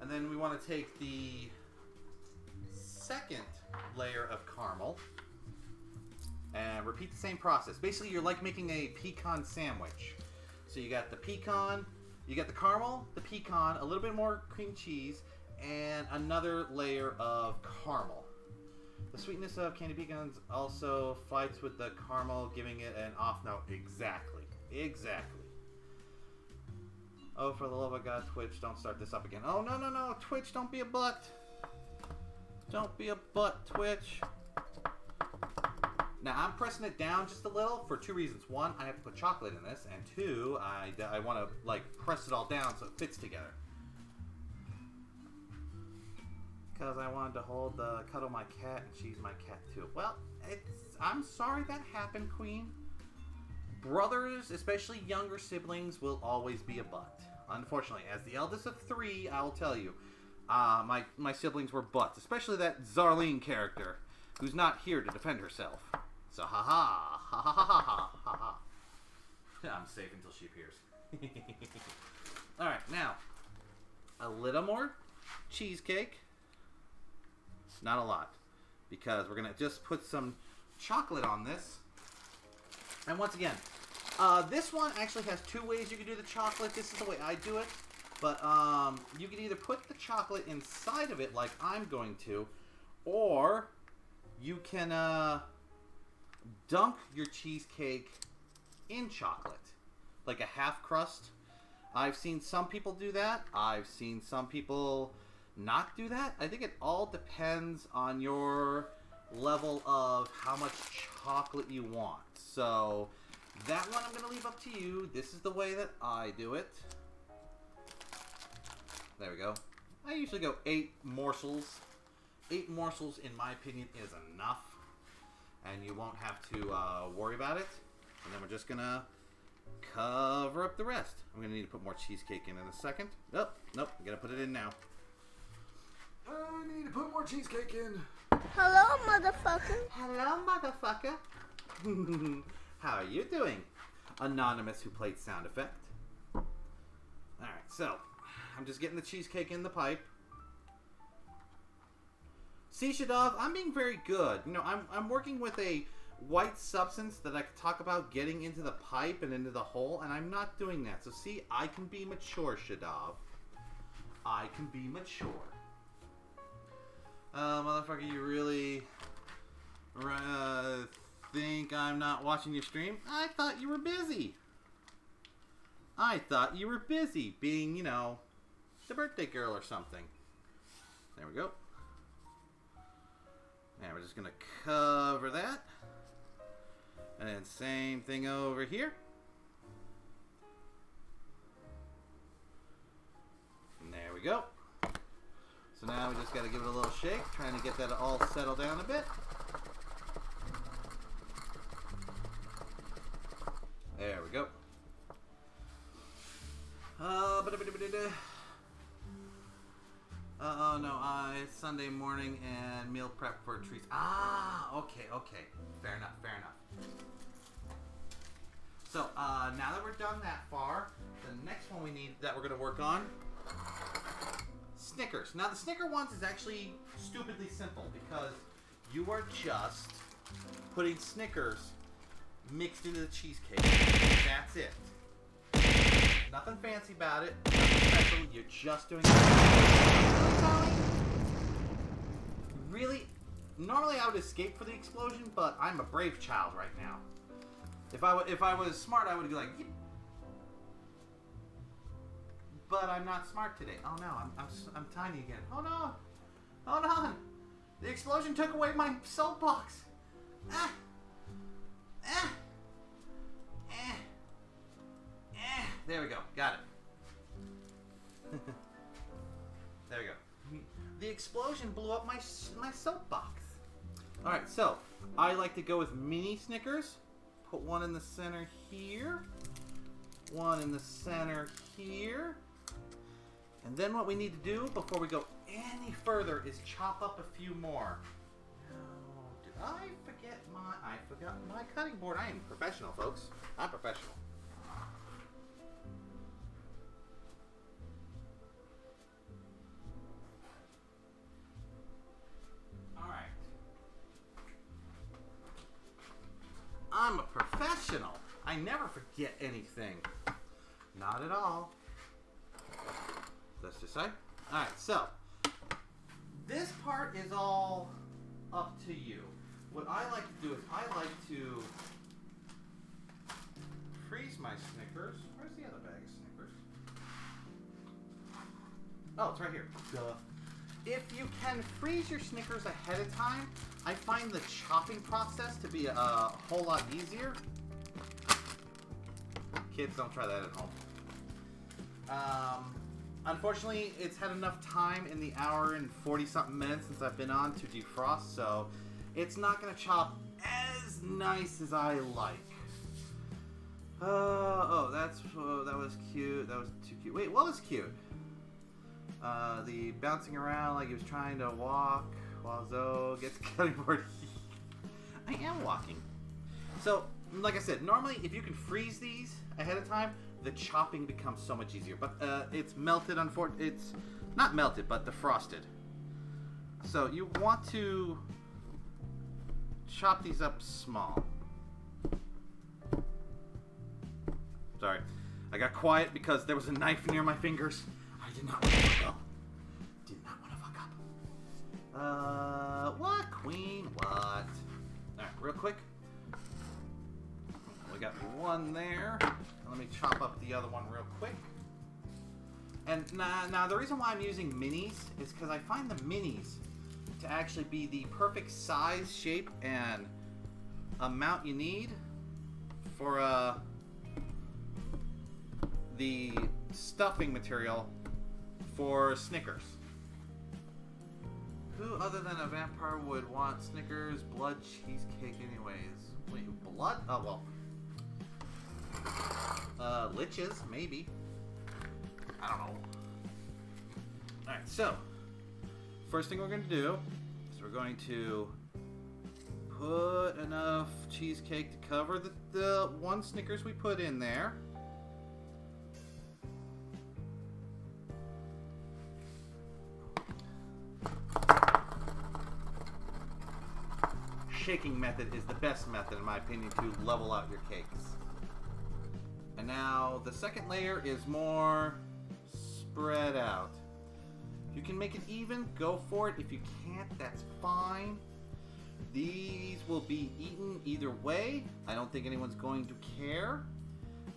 And then we want to take the second layer of caramel and repeat the same process. Basically, you're like making a pecan sandwich. So you got the pecan, you got the caramel, the pecan, a little bit more cream cheese, and another layer of caramel. The sweetness of candy pecans also fights with the caramel, giving it an off note. Exactly. Exactly. Oh, for the love of God, Twitch, don't start this up again. Oh, no, no, no. Twitch, don't be a butt. Don't be a butt, Twitch. Now, I'm pressing it down just a little for two reasons. One, I have to put chocolate in this. And two, I want to, like, press it all down so it fits together. Because I wanted to cuddle my cat, and she's my cat, too. Well, I'm sorry that happened, Queen. Brothers, especially younger siblings, will always be a butt. Unfortunately, as the eldest of three, I will tell you, my siblings were butts, especially that Zarlene character, who's not here to defend herself. So, ha ha ha ha ha ha ha ha. I'm safe until she appears. All right, now a little more cheesecake. Not a lot, because we're gonna just put some chocolate on this. And once again, this one actually has two ways you can do the chocolate. This is the way I do it. But you can either put the chocolate inside of it like I'm going to, or you can dunk your cheesecake in chocolate, like a half crust. I've seen some people do that. I've seen some people not do that. I think it all depends on your level of how much chocolate you want. So that one I'm going to leave up to you. This is the way that I do it. There we go. I usually go 8 morsels. 8 morsels, in my opinion, is enough. And you won't have to worry about it. And then we're just going to cover up the rest. I'm going to need to put more cheesecake in a second. Nope, nope, got to put it in now.
I need to put more cheesecake in.
Hello, motherfucker.
Hello, motherfucker. How are you doing? Anonymous who played sound effect. Alright, so I'm just getting the cheesecake in the pipe. See, Shadov, I'm being very good. You know, I'm working with a white substance that I could talk about getting into the pipe and into the hole, and I'm not doing that. So see, I can be mature, Shadov. I can be mature. Motherfucker, you really think I'm not watching your stream? I thought you were busy. I thought you were busy being, you know, the birthday girl or something. There we go. And we're just going to cover that. And then same thing over here. And there we go. So now we just got to give it a little shake, trying to get that all settled down a bit. There we go. Oh no, it's Sunday morning and meal prep for treats. Ah, okay. Fair enough. So now that we're done that far, the next one we need that we're going to work on, Snickers. Now the Snicker ones is actually stupidly simple because you are just putting Snickers mixed into the cheesecake. That's it. Nothing fancy about it. Nothing special. You're just doing it. Really? Normally I would escape for the explosion, but I'm a brave child right now. If I was smart, I would be like, yep. But I'm not smart today. Oh no, I'm tiny again. Oh no, hold on. The explosion took away my soapbox. Ah, ah, eh, eh. There we go. Got it. There we go. The explosion blew up my soapbox. All right, so I like to go with mini Snickers. Put one in the center here. One in the center here. And then what we need to do before we go any further is chop up a few more. Oh, did I forget I forgot my cutting board. I am professional, folks. I'm professional. Alright. I'm a professional. I never forget anything. Not at all. Let's just say. Alright, so this part is all up to you. What I like to do is I like to freeze my Snickers. Where's the other bag of Snickers? Oh, it's right here. Duh. If you can freeze your Snickers ahead of time, I find the chopping process to be a whole lot easier. Kids, don't try that at home. Unfortunately, it's had enough time in the hour and 40-something minutes since I've been on to defrost, so it's not going to chop as nice as I like. That was cute. That was too cute. Wait, what was cute? The bouncing around like he was trying to walk while Zoe gets cutting board. I am walking. So, like I said, normally if you can freeze these ahead of time, the chopping becomes so much easier. But it's melted, it's not melted, but defrosted. So you want to chop these up small. Sorry, I got quiet because there was a knife near my fingers. I did not want to fuck up. Did not want to fuck up. What? Queen? What? Alright, real quick. We got one there. Let me chop up the other one real quick. And now the reason why I'm using minis is because I find the minis to actually be the perfect size, shape, and amount you need for the stuffing material for Snickers. Who other than a vampire would want Snickers blood cheesecake anyways? Wait, blood? Oh, well. Liches, maybe. I don't know. Alright, so first thing we're going to do is we're going to put enough cheesecake to cover the one Snickers we put in there. Shaking method is the best method, in my opinion, to level out your cakes. And now the second layer is more spread out. If you can make it even, go for it. If you can't, that's fine. These will be eaten either way. I don't think anyone's going to care.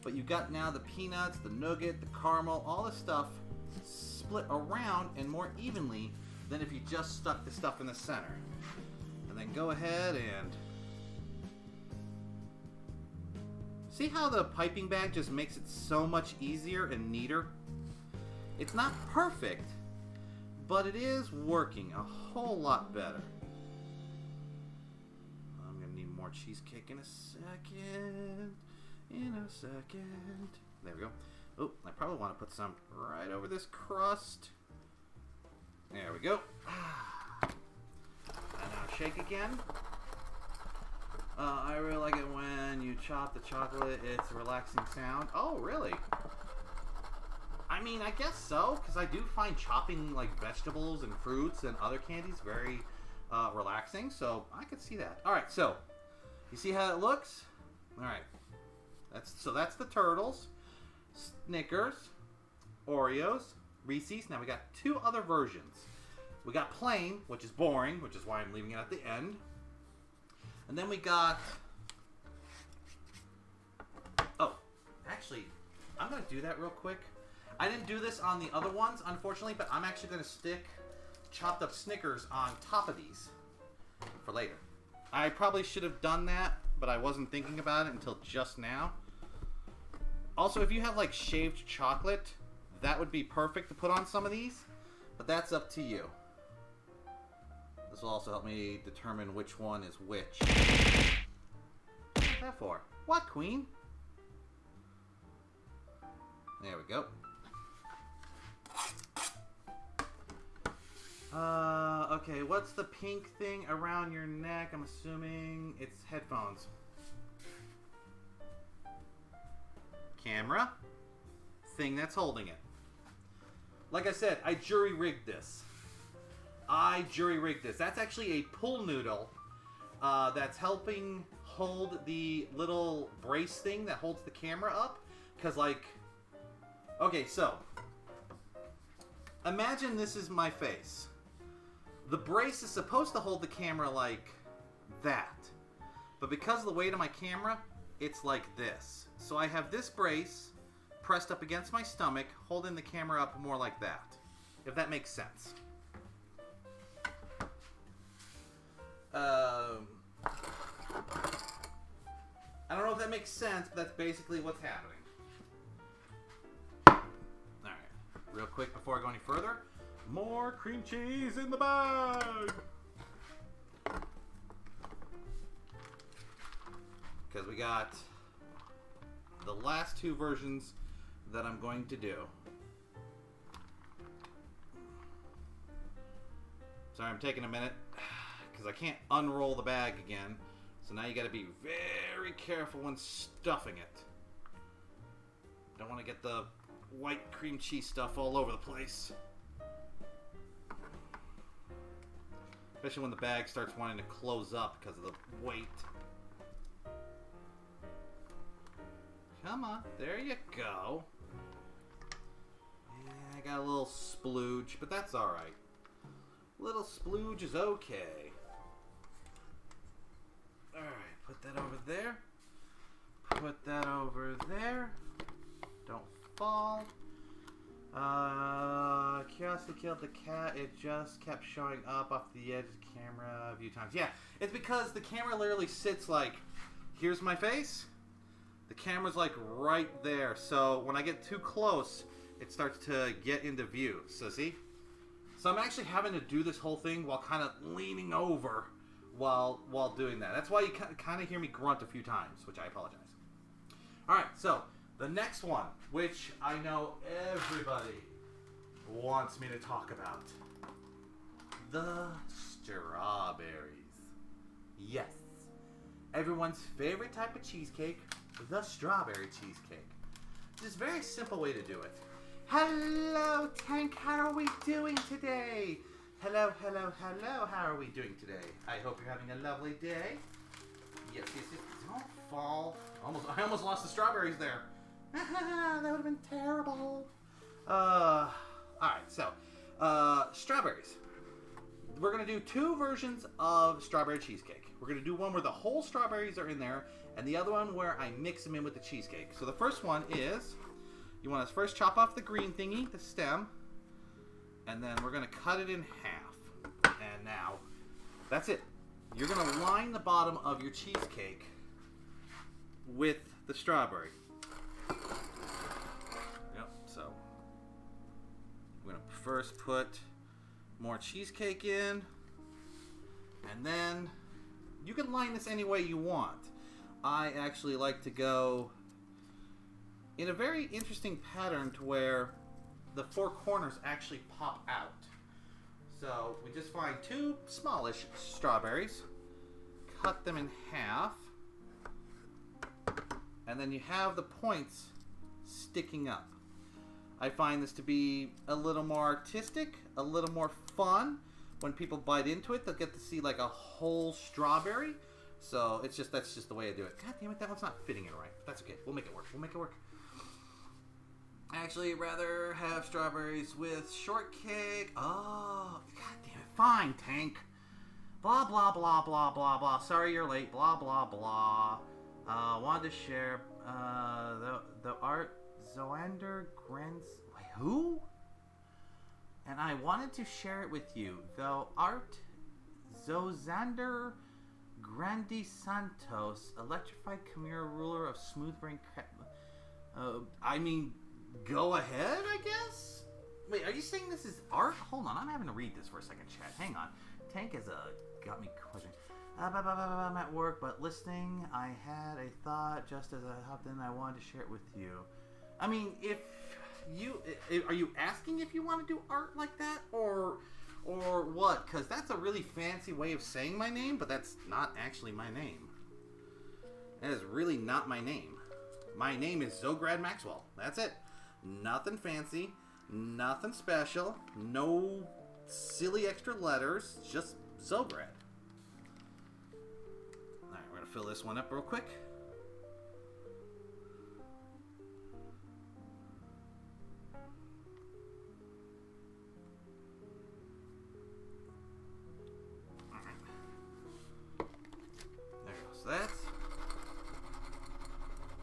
But you got now the peanuts, the nougat, the caramel, all the stuff split around and more evenly than if you just stuck the stuff in the center. And then go ahead and see how the piping bag just makes it so much easier and neater? It's not perfect, but it is working a whole lot better. I'm gonna need more cheesecake in a second. There we go. Oh, I probably want to put some right over this crust. There we go. And now shake again. I really like it when you chop the chocolate. It's a relaxing sound. Oh, really? I mean, I guess so, because I do find chopping like vegetables and fruits and other candies very relaxing, so I could see that. All right, so you see how it looks? All right, that's the turtles, Snickers, Oreos, Reese's. Now we got two other versions. We got plain, which is boring, which is why I'm leaving it at the end. And then we got... Oh, actually, I'm going to do that real quick. I didn't do this on the other ones, unfortunately, but I'm actually going to stick chopped up Snickers on top of these for later. I probably should have done that, but I wasn't thinking about it until just now. Also, if you have like shaved chocolate, that would be perfect to put on some of these, but that's up to you. This will also help me determine which one is which. What's that for? What, Queen? There we go. Okay, what's the pink thing around your neck? I'm assuming it's headphones. Camera. Thing that's holding it. Like I said, I jury-rigged this. That's actually a pool noodle that's helping hold the little brace thing that holds the camera up. Because, like... Okay, so... Imagine this is my face. The brace is supposed to hold the camera like that. But because of the weight of my camera, it's like this. So I have this brace pressed up against my stomach, holding the camera up more like that. If that makes sense. I don't know if that makes sense, but that's basically what's happening. Alright, real quick before I go any further, more cream cheese in the bag! Because we got the last two versions that I'm going to do. Sorry, I'm taking a minute because I can't unroll the bag again. So now you got to be very careful when stuffing it. Don't want to get the white cream cheese stuff all over the place. Especially when the bag starts wanting to close up because of the weight. Come on, there you go. Yeah, I got a little splooge, but that's alright. Little splooge is okay. Alright, put that over there. Put that over there. Don't fall. Curiosity killed the cat. It just kept showing up off the edge of the camera a few times. Yeah, it's because the camera literally sits like, here's my face. The camera's like right there. So when I get too close, it starts to get into view. So see? So I'm actually having to do this whole thing while kind of leaning over while doing that. That's why you kind of hear me grunt a few times, which I apologize. Alright, so the next one, which I know everybody wants me to talk about. The strawberries. Yes. Everyone's favorite type of cheesecake, the strawberry cheesecake. Just a very simple way to do it. Hello, Tank. How are we doing today? Hello, hello, hello. How are we doing today? I hope you're having a lovely day. Yes, yes, yes. Don't fall. I almost lost the strawberries there. That would have been terrible. Alright, so, strawberries. We're going to do two versions of strawberry cheesecake. We're going to do one where the whole strawberries are in there, and the other one where I mix them in with the cheesecake. So the first one is, you want to first chop off the green thingy, the stem, and then we're going to cut it in half. And now, that's it. You're going to line the bottom of your cheesecake with the strawberry. Yep, so I'm going to first put more cheesecake in, and then you can line this any way you want. I actually like to go in a very interesting pattern to where the four corners actually pop out. So we just find two smallish strawberries, cut them in half, and then you have the points sticking up. I find this to be a little more artistic, a little more fun, when people bite into it, they'll get to see like a whole strawberry. So that's just the way I do it. God damn it, that one's not fitting in right. That's okay. We'll make it work. We'll make it work. I actually rather have strawberries with shortcake. Oh, god damn it. Fine, Tank. Blah, blah, blah, blah, blah, blah. Sorry you're late. Blah, blah, blah. Wanted to share the art Zoander Grens. Wait, who? And I wanted to share it with you. Though art Zozander Grandi Santos, electrified Chimera ruler of smooth brain. I mean, go ahead, I guess? Wait, are you saying this is art? Hold on, I'm having to read this for a second, chat. Hang on. Tank has got me questioning. I'm at work, but listening, I had a thought just as I hopped in. I wanted to share it with you. I mean, are you asking if you want to do art like that, or what? Because that's a really fancy way of saying my name, but that's not actually my name. That is really not my name. My name is Zograd Maxwell. That's it. Nothing fancy, nothing special, no silly extra letters, just Zograd. Alright, we're going to fill this one up real quick. That.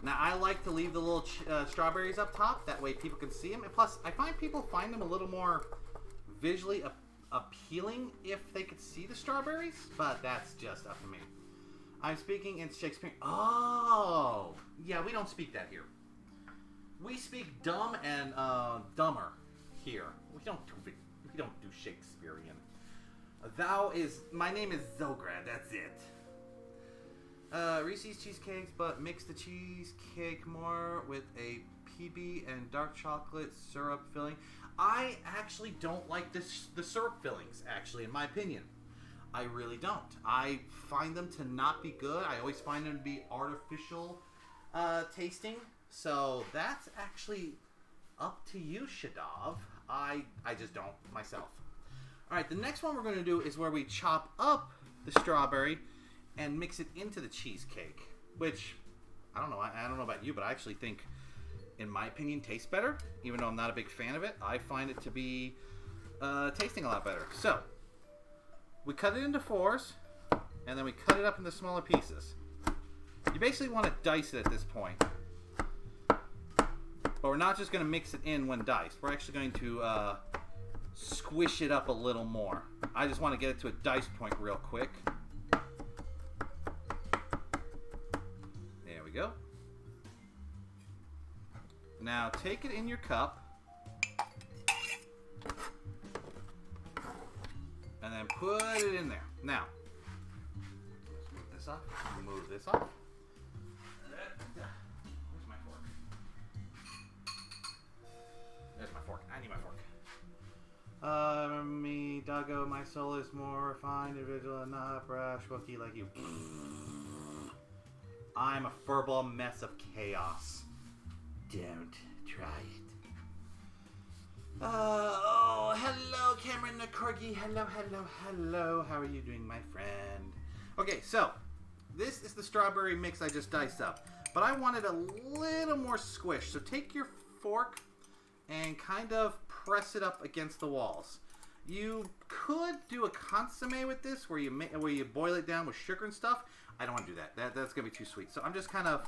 Now I like to leave the little strawberries up top, that way people can see them. And plus, I find people find them a little more visually appealing if they could see the strawberries, but that's just up to me. I'm speaking in Shakespeare. Oh, yeah, we don't speak that here. We speak dumb and dumber here. We don't do Shakespearean. My name is Zograd. That's it. Reese's cheesecakes, but mix the cheesecake more with a PB and dark chocolate syrup filling. I actually don't like the syrup fillings, actually, in my opinion. I really don't. I find them to not be good. I always find them to be artificial tasting. So that's actually up to you, Shadav. I just don't myself. Alright, the next one we're going to do is where we chop up the strawberry and mix it into the cheesecake, which I don't know about you, but I actually think, in my opinion, tastes better. Even though I'm not a big fan of it, I find it to be tasting a lot better. So we cut it into fours, and then we cut it up into smaller pieces. You basically want to dice it at this point, but we're not just going to mix it in when diced. We're actually going to squish it up a little more. I just want to get it to a dice point real quick. Go. Now take it in your cup and then put it in there. Now, let's move this off. Move this off. Where's my fork? There's my fork. I need my fork. Me, Doggo, my soul is more refined, individual, and not brash, Wookie like you. I'm a furball mess of chaos. Don't try it. Oh, hello, Cameron the Corgi. Hello, hello, hello. How are you doing, my friend? Okay, so this is the strawberry mix I just diced up. But I wanted a little more squish. So take your fork and kind of press it up against the walls. You could do a consomme with this where you boil it down with sugar and stuff. I don't want to do that. That's going to be too sweet. So I'm just kind of...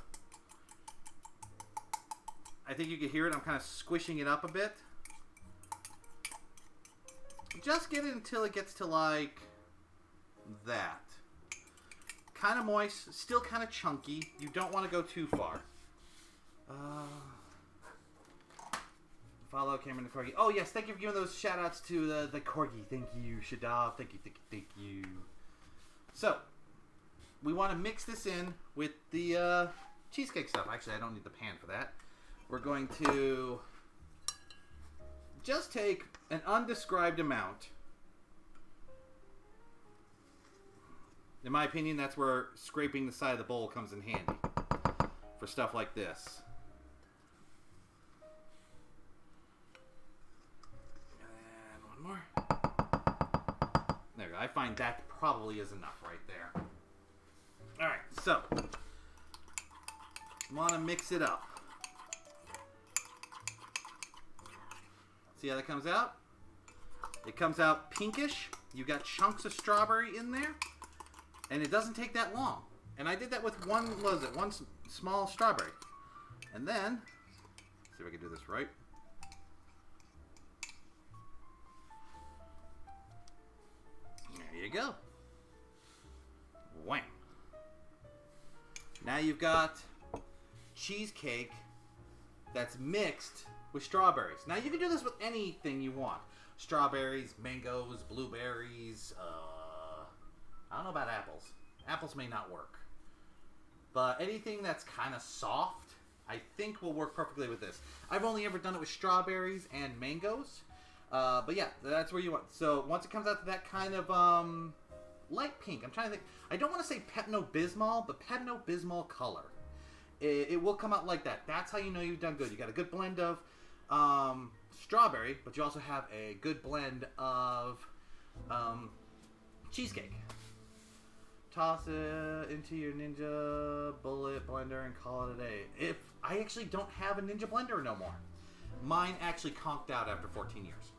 I think you can hear it. I'm kind of squishing it up a bit. Just get it until it gets to like that. Kind of moist. Still kind of chunky. You don't want to go too far. Follow Cameron the Corgi. Oh, yes. Thank you for giving those shout-outs to the Corgi. Thank you, Shadav. Thank you, thank you, thank you. So... we want to mix this in with the cheesecake stuff. Actually, I don't need the pan for that. We're going to just take an undescribed amount. In my opinion, that's where scraping the side of the bowl comes in handy for stuff like this. And one more. I find that probably is enough right there. Alright, so want to mix it up. See how that comes out? It comes out pinkish. You got chunks of strawberry in there. And it doesn't take that long. And I did that with one small strawberry. And then, let's see if I can do this right. There you go. Wham. Now you've got cheesecake that's mixed with strawberries. Now you can do this with anything you want. Strawberries, mangoes, blueberries, I don't know about apples. Apples may not work. But anything that's kind of soft, I think will work perfectly with this. I've only ever done it with strawberries and mangoes. But yeah, that's where you want. So once it comes out to that kind of light pink, I'm trying to think. I don't want to say Pepto-Bismol, but Pepto-Bismol color. It will come out like that. That's how you know you've done good. You got a good blend of strawberry, but you also have a good blend of cheesecake. Toss it into your Ninja Bullet blender and call it a day. If I actually don't have a Ninja blender no more. Mine actually conked out after 14 years.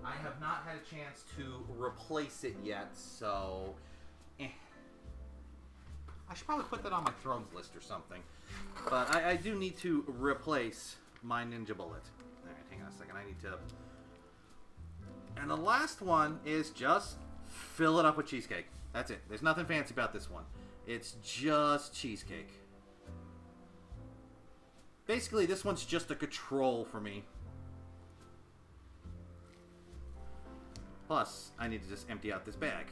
I have not had a chance to replace it yet, so I should probably put that on my Thrones list or something. But I do need to replace my Ninja Bullet. Alright, hang on a second. I need to... And the last one is just fill it up with cheesecake. That's it. There's nothing fancy about this one. It's just cheesecake. Basically, this one's just a control for me. Plus, I need to just empty out this bag.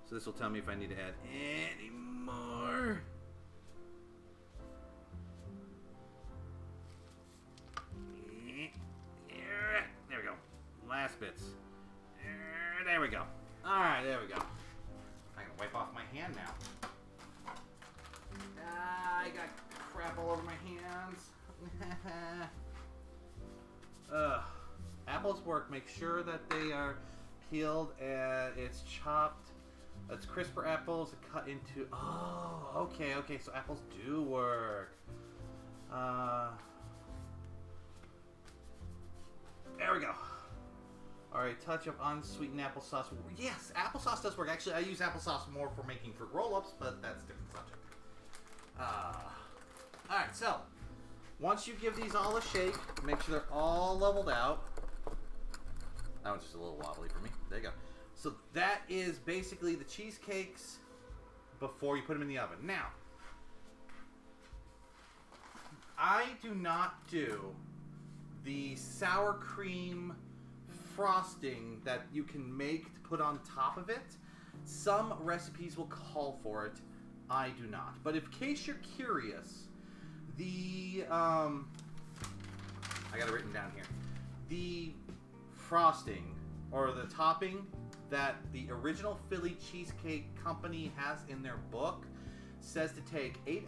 So this will tell me if I need to add any more. There we go. Last bits. There we go. Alright, there we go. I'm gonna wipe off my hand now. I got crap all over my hands. Apples work. Make sure that they are peeled and it's chopped. It's crisper apples cut into... Oh, okay. So apples do work. There we go. Alright, touch of unsweetened applesauce. Yes, applesauce does work. Actually, I use applesauce more for making fruit roll-ups, but that's a different subject. Alright, so once you give these all a shake, make sure they're all leveled out. That one's just a little wobbly for me. There you go. So that is basically the cheesecakes before you put them in the oven. Now, I do not do the sour cream frosting that you can make to put on top of it. Some recipes will call for it. I do not. But in case you're curious, the I got it written down here. The frosting or the topping that the original Philly Cheesecake Company has in their book says to take 8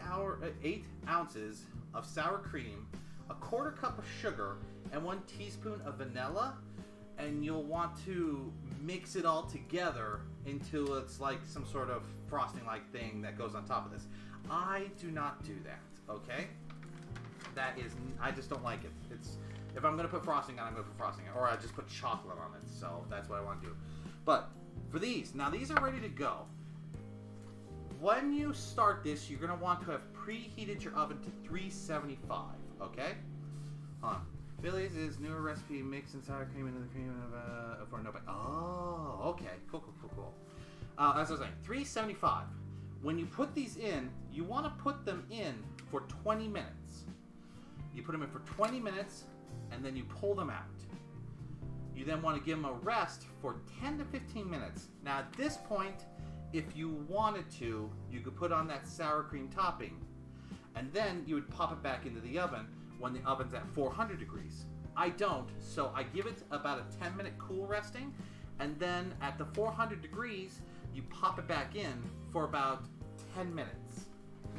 ounces of sour cream, a quarter cup of sugar, and 1 teaspoon of vanilla, and you'll want to mix it all together until it's like some sort of frosting-like thing that goes on top of this. I do not do that, okay? That is, I just don't like it. It's, if I'm going to put frosting on, I'm going to put frosting on, or I just put chocolate on it, so that's what I want to do. But for these, now these are ready to go. When you start this, you're going to want to have preheated your oven to 375, okay? Philly's is newer recipe, mixing sour cream into the cream for no bite. Oh, okay. Cool. As I was saying, 375. When you put these in, you want to put them in for 20 minutes. You put them in for 20 minutes, and then you pull them out. You then want to give them a rest for 10 to 15 minutes. Now, at this point, if you wanted to, you could put on that sour cream topping, and then you would pop it back into the oven when the oven's at 400 degrees. I don't, so I give it about a 10-minute cool resting, and then at the 400 degrees, you pop it back in for about 10 minutes,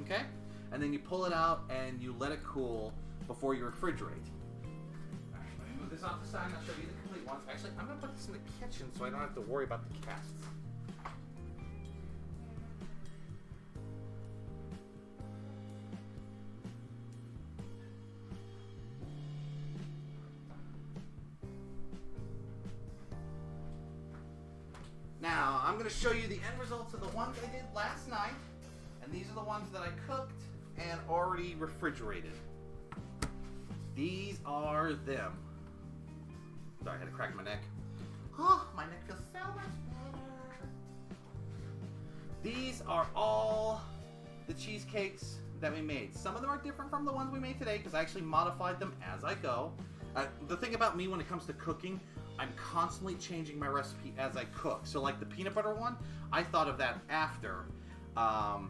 okay? And then you pull it out and you let it cool before you refrigerate. All right, let me move this off the side and I'll show you the complete ones. Actually, I'm going to put this in the kitchen so I don't have to worry about the cats. Now, I'm going to show you the end results of the ones I did last night. And these are the ones that I cooked and already refrigerated. These are them. Sorry, I had to crack my neck. Oh, my neck feels so much better. These are all the cheesecakes that we made. Some of them are different from the ones we made today because I actually modified them as I go. The thing about me when it comes to cooking, I'm constantly changing my recipe as I cook. So like the peanut butter one, I thought of that after I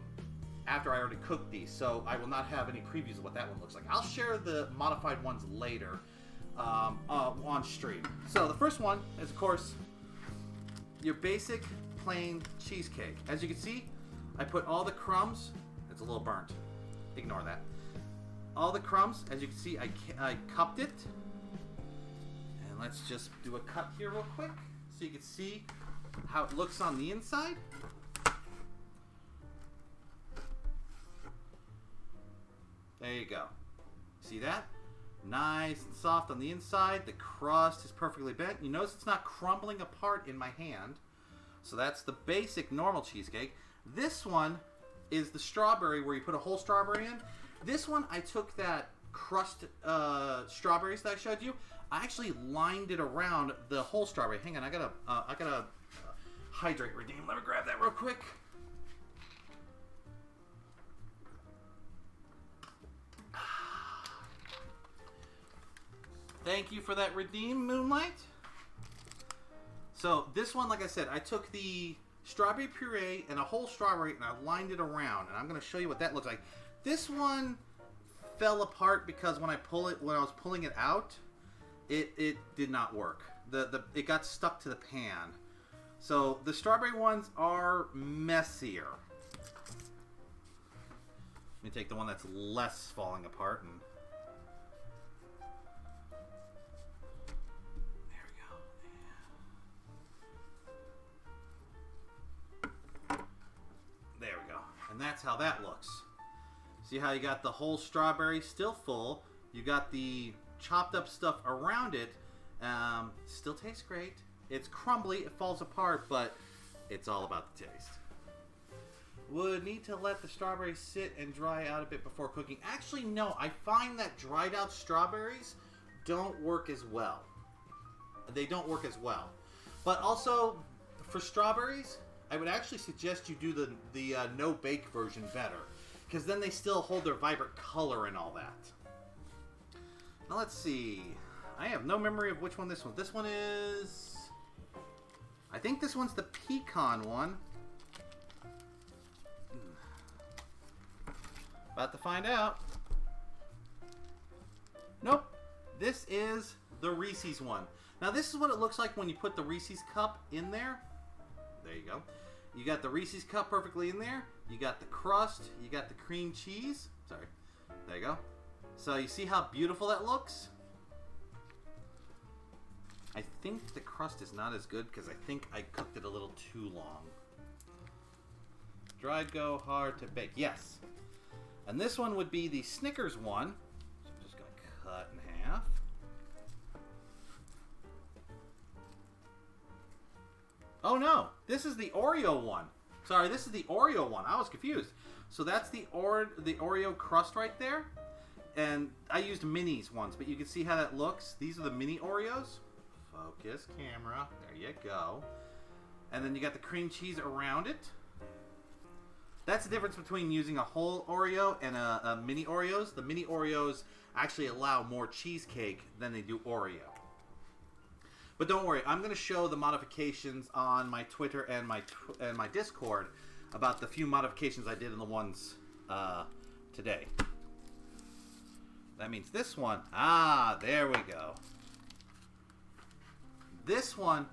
already cooked these. So I will not have any previews of what that one looks like. I'll share the modified ones later on stream. So the first one is, of course, your basic plain cheesecake. As you can see, I put all the crumbs. It's a little burnt. Ignore that. All the crumbs, as you can see, I cupped it. And let's just do a cut here real quick so you can see how it looks on the inside. There you go. See that? Nice and soft on the inside. The crust is perfectly bent. You notice it's not crumbling apart in my hand. So that's the basic normal cheesecake. This one is the strawberry where you put a whole strawberry in. This one, I took that crushed strawberries that I showed you. I actually lined it around the whole strawberry. Hang on, I gotta hydrate redeem. Let me grab that real quick. Thank you for that redeem, Moonlight. So this one, like I said, I took the strawberry puree and a whole strawberry and I lined it around, and I'm going to show you what that looks like. This one fell apart because when I was pulling it out, it did not work. It got stuck to the pan. So the strawberry ones are messier. Let me take the one that's less falling apart and and that's how that looks. See how you got the whole strawberry still full. You got the chopped up stuff around it. Still tastes great. It's crumbly, it falls apart, but it's all about the taste. Would need to let the strawberries sit and dry out a bit before cooking. Actually, no. I find that dried out strawberries don't work as well. They don't work as well. But also, for strawberries, I would actually suggest you do the no-bake version better, because then they still hold their vibrant color and all that. Now let's see. I have no memory of which one this one. This one is... I think this one's the pecan one. About to find out. Nope. This is the Reese's one. Now this is what it looks like when you put the Reese's cup in there. There you go. You got the Reese's cup perfectly in there. You got the crust. You got the cream cheese. Sorry. There you go. So you see how beautiful that looks? I think the crust is not as good because I think I cooked it a little too long. Dried go hard to bake. Yes. And this one would be the Snickers one. So I'm just going to cut in half. Oh no, this is the Oreo one. Sorry, this is the Oreo one. I was confused. So that's the Oreo crust right there. And I used minis once, but you can see how that looks. These are the mini Oreos. Focus, camera. There you go. And then you got the cream cheese around it. That's the difference between using a whole Oreo and a mini Oreos. The mini Oreos actually allow more cheesecake than they do Oreo. But don't worry, I'm going to show the modifications on my Twitter and my Discord about the few modifications I did in the ones today. That means this one. Ah, there we go. This one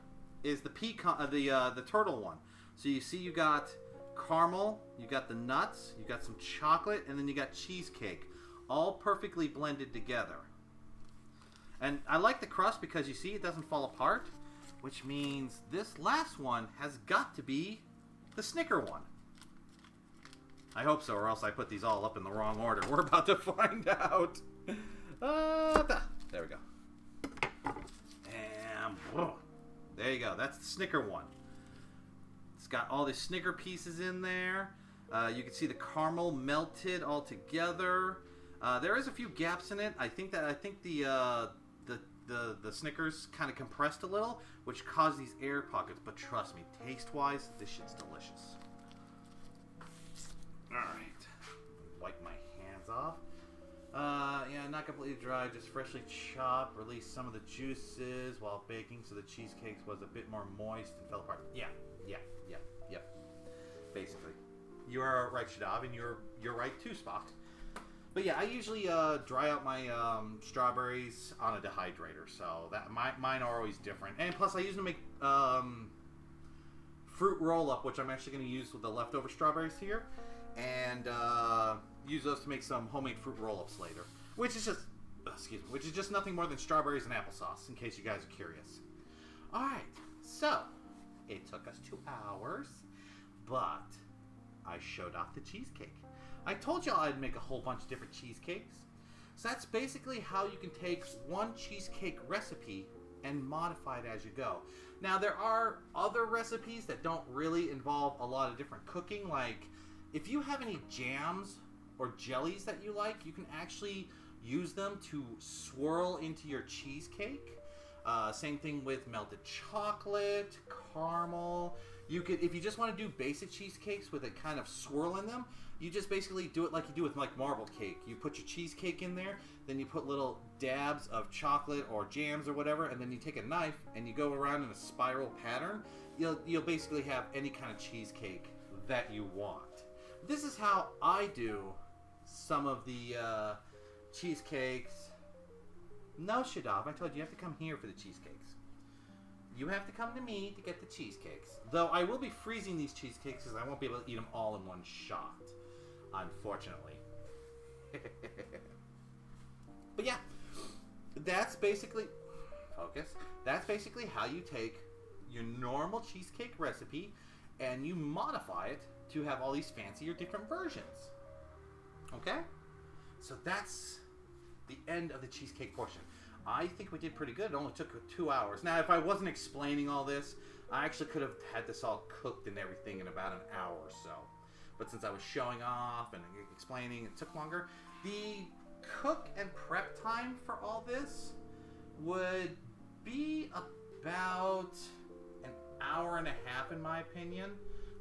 is the pecan, the turtle one. So you see, you got caramel, you got the nuts, you got some chocolate, and then you got cheesecake, all perfectly blended together. And I like the crust because you see it doesn't fall apart, which means this last one has got to be the Snicker one. I hope so, or else I put these all up in the wrong order. We're about to find out. There we go. And whoa, there you go. That's the Snicker one. It's got all the Snicker pieces in there. You can see the caramel melted all together. There is a few gaps in it. I think the Snickers kind of compressed a little, which caused these air pockets. But trust me, taste-wise, this shit's delicious. All right, wipe my hands off. Yeah, not completely dry, just freshly chopped. Release some of the juices while baking, so the cheesecake was a bit more moist and fell apart. Yeah. Basically, you are right, Shadav, and you're right too, Spock. But yeah, I usually dry out my strawberries on a dehydrator, so that mine are always different. And plus, I usually make fruit roll-up, which I'm actually going to use with the leftover strawberries here, and use those to make some homemade fruit roll-ups later. Which is just nothing more than strawberries and applesauce, in case you guys are curious. All right, so it took us 2 hours, but I showed off the cheesecake. I told y'all I'd make a whole bunch of different cheesecakes. So that's basically how you can take one cheesecake recipe and modify it as you go. Now, there are other recipes that don't really involve a lot of different cooking. Like, if you have any jams or jellies that you like, you can actually use them to swirl into your cheesecake. Same thing with melted chocolate, caramel. You could, if you just want to do basic cheesecakes with a kind of swirl in them, you just basically do it like you do with like marble cake. You put your cheesecake in there, then you put little dabs of chocolate or jams or whatever, and then you take a knife and you go around in a spiral pattern. You'll basically have any kind of cheesecake that you want. This is how I do some of the cheesecakes. No, Shadav, I told you have to come here for the cheesecakes. You have to come to me to get the cheesecakes. Though I will be freezing these cheesecakes because I won't be able to eat them all in one shot. Unfortunately. But yeah, that's basically... Focus. That's basically how you take your normal cheesecake recipe and you modify it to have all these fancier different versions. Okay? So that's the end of the cheesecake portion. I think we did pretty good. It only took 2 hours. Now, if I wasn't explaining all this, I actually could have had this all cooked and everything in about an hour or so. But since I was showing off and explaining, it took longer. The cook and prep time for all this would be about an hour and a half, in my opinion.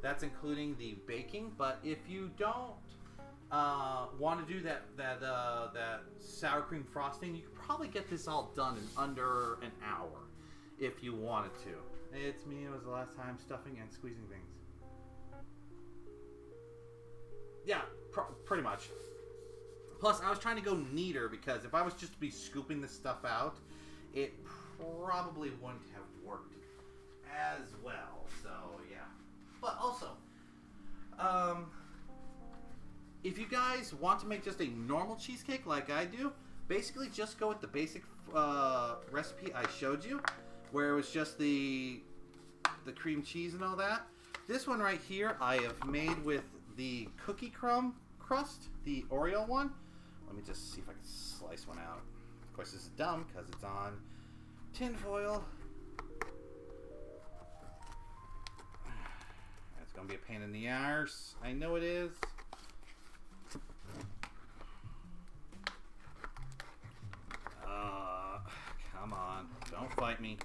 That's including the baking. But if you don't want to do that sour cream frosting, you could probably get this all done in under an hour if you wanted to. It's me. It was the last time stuffing and squeezing things. Yeah, pretty much. Plus, I was trying to go neater because if I was just to be scooping this stuff out, it probably wouldn't have worked as well. So, yeah. But also, if you guys want to make just a normal cheesecake like I do, basically just go with the basic recipe I showed you, where it was just the cream cheese and all that. This one right here I have made with the cookie crumb crust, the Oreo one. Let me just see if I can slice one out. Of course, this is dumb because it's on tin foil. It's going to be a pain in the arse. I know it is. Come on. Don't fight me.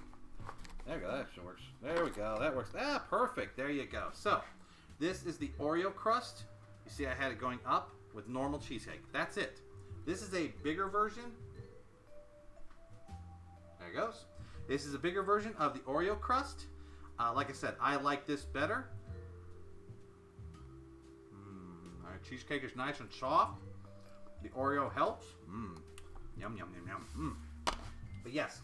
There we go. That actually works. There we go. That works. Ah, perfect. There you go. So, this is the Oreo crust. You see I had it going up with normal cheesecake. That's it. This is a bigger version. There it goes. This is a bigger version of the Oreo crust. Like I said, I like this better. Our cheesecake is nice and soft. The Oreo helps. Yum, yum, yum, yum. But yes.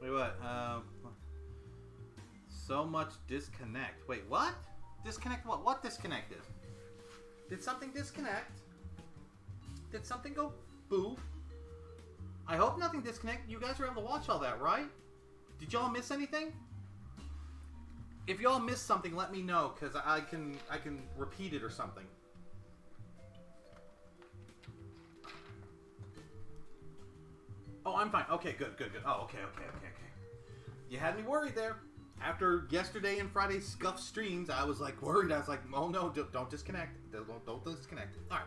Wait, what? So much disconnect. Wait, what? Disconnect what? What disconnected? Did something disconnect? Did something go Boo. I hope nothing disconnected. You guys were able to watch all that, right? Did y'all miss anything? If y'all missed something, let me know, because I can repeat it or something. Oh, I'm fine. Okay, good. Oh, okay. You had me worried there. After yesterday and Friday's scuff streams, I was like worried. I was like, oh no, don't disconnect. Don't disconnect. Alright,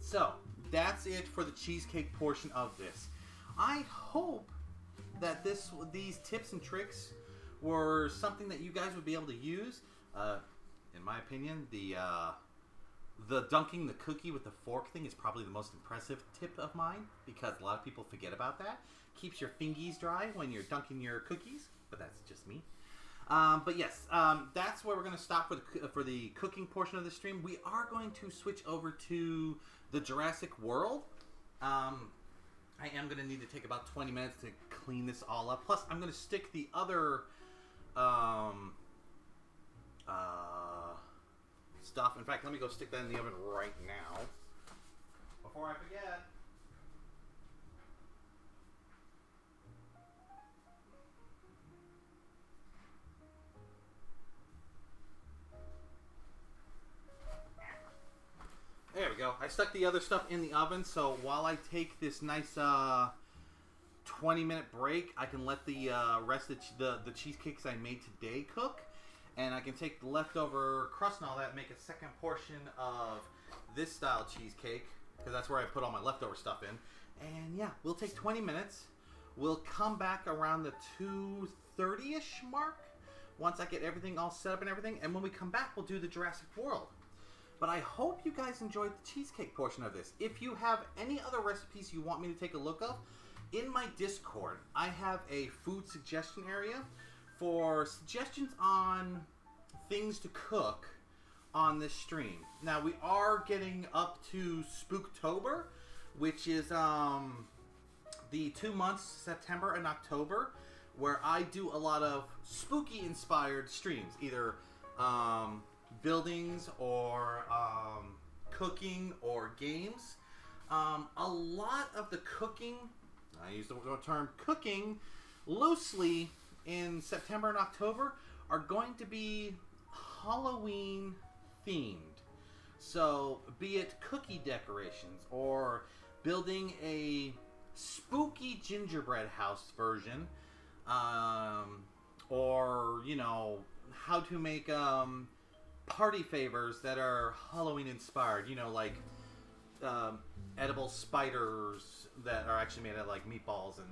so that's it for the cheesecake portion of this. I hope that these tips and tricks were something that you guys would be able to use. In my opinion, the dunking the cookie with the fork thing is probably the most impressive tip of mine, because a lot of people forget about that. Keeps your fingies dry when you're dunking your cookies, but that's just me. But yes, that's where we're going to stop for the cooking portion of the stream. We are going to switch over to the Jurassic World. I am going to need to take about 20 minutes to clean this all up. Plus, I'm going to stick the other stuff. In fact, let me go stick that in the oven right now before I forget. There we go. I stuck the other stuff in the oven, so while I take this nice 20-minute break, I can let the rest of the cheesecakes I made today cook, and I can take the leftover crust and all that and make a second portion of this style cheesecake, because that's where I put all my leftover stuff in. And yeah, we'll take 20 minutes. We'll come back around the 2:30-ish mark once I get everything all set up and everything, and when we come back, we'll do the Jurassic World. But I hope you guys enjoyed the cheesecake portion of this. If you have any other recipes you want me to take a look of, in my Discord, I have a food suggestion area for suggestions on things to cook on this stream. Now, we are getting up to Spooktober, which is the 2 months, September and October, where I do a lot of spooky-inspired streams, either buildings or cooking or games. A lot of the cooking, I use the term cooking loosely, in September and October are going to be Halloween themed. So be it cookie decorations or building a spooky gingerbread house version, or how to make party favors that are Halloween inspired, like edible spiders that are actually made out of like meatballs and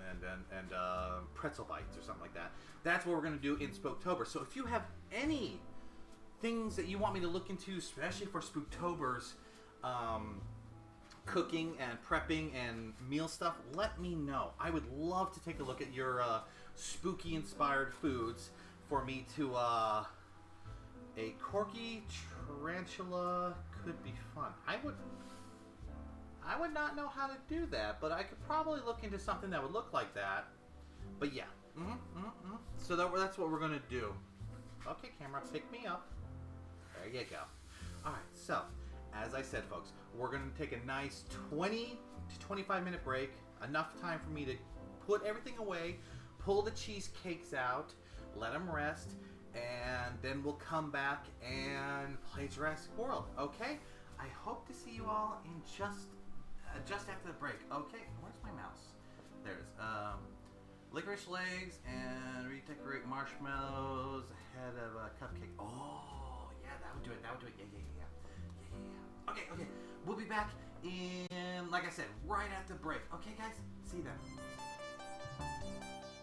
pretzel bites or something like that. That's what we're going to do in Spooktober. So if you have any things that you want me to look into, especially for Spooktober's cooking and prepping and meal stuff, let me know. I would love to take a look at your spooky inspired foods for me to a corky tarantula could be fun. I would not know how to do that, but I could probably look into something that would look like that. But yeah. So that's what we're going to do. Okay, camera, pick me up. There you go. Alright, so, as I said, folks, we're going to take a nice 20 to 25 minute break. Enough time for me to put everything away, pull the cheesecakes out, let them rest, and then we'll come back and play Jurassic World, okay? I hope to see you all in just after the break. Okay, where's my mouse? There it is. Licorice legs and redecorate marshmallows ahead of a cupcake. Oh, yeah, that would do it. Yeah. Okay. We'll be back in, like I said, right after break. Okay, guys? See you then.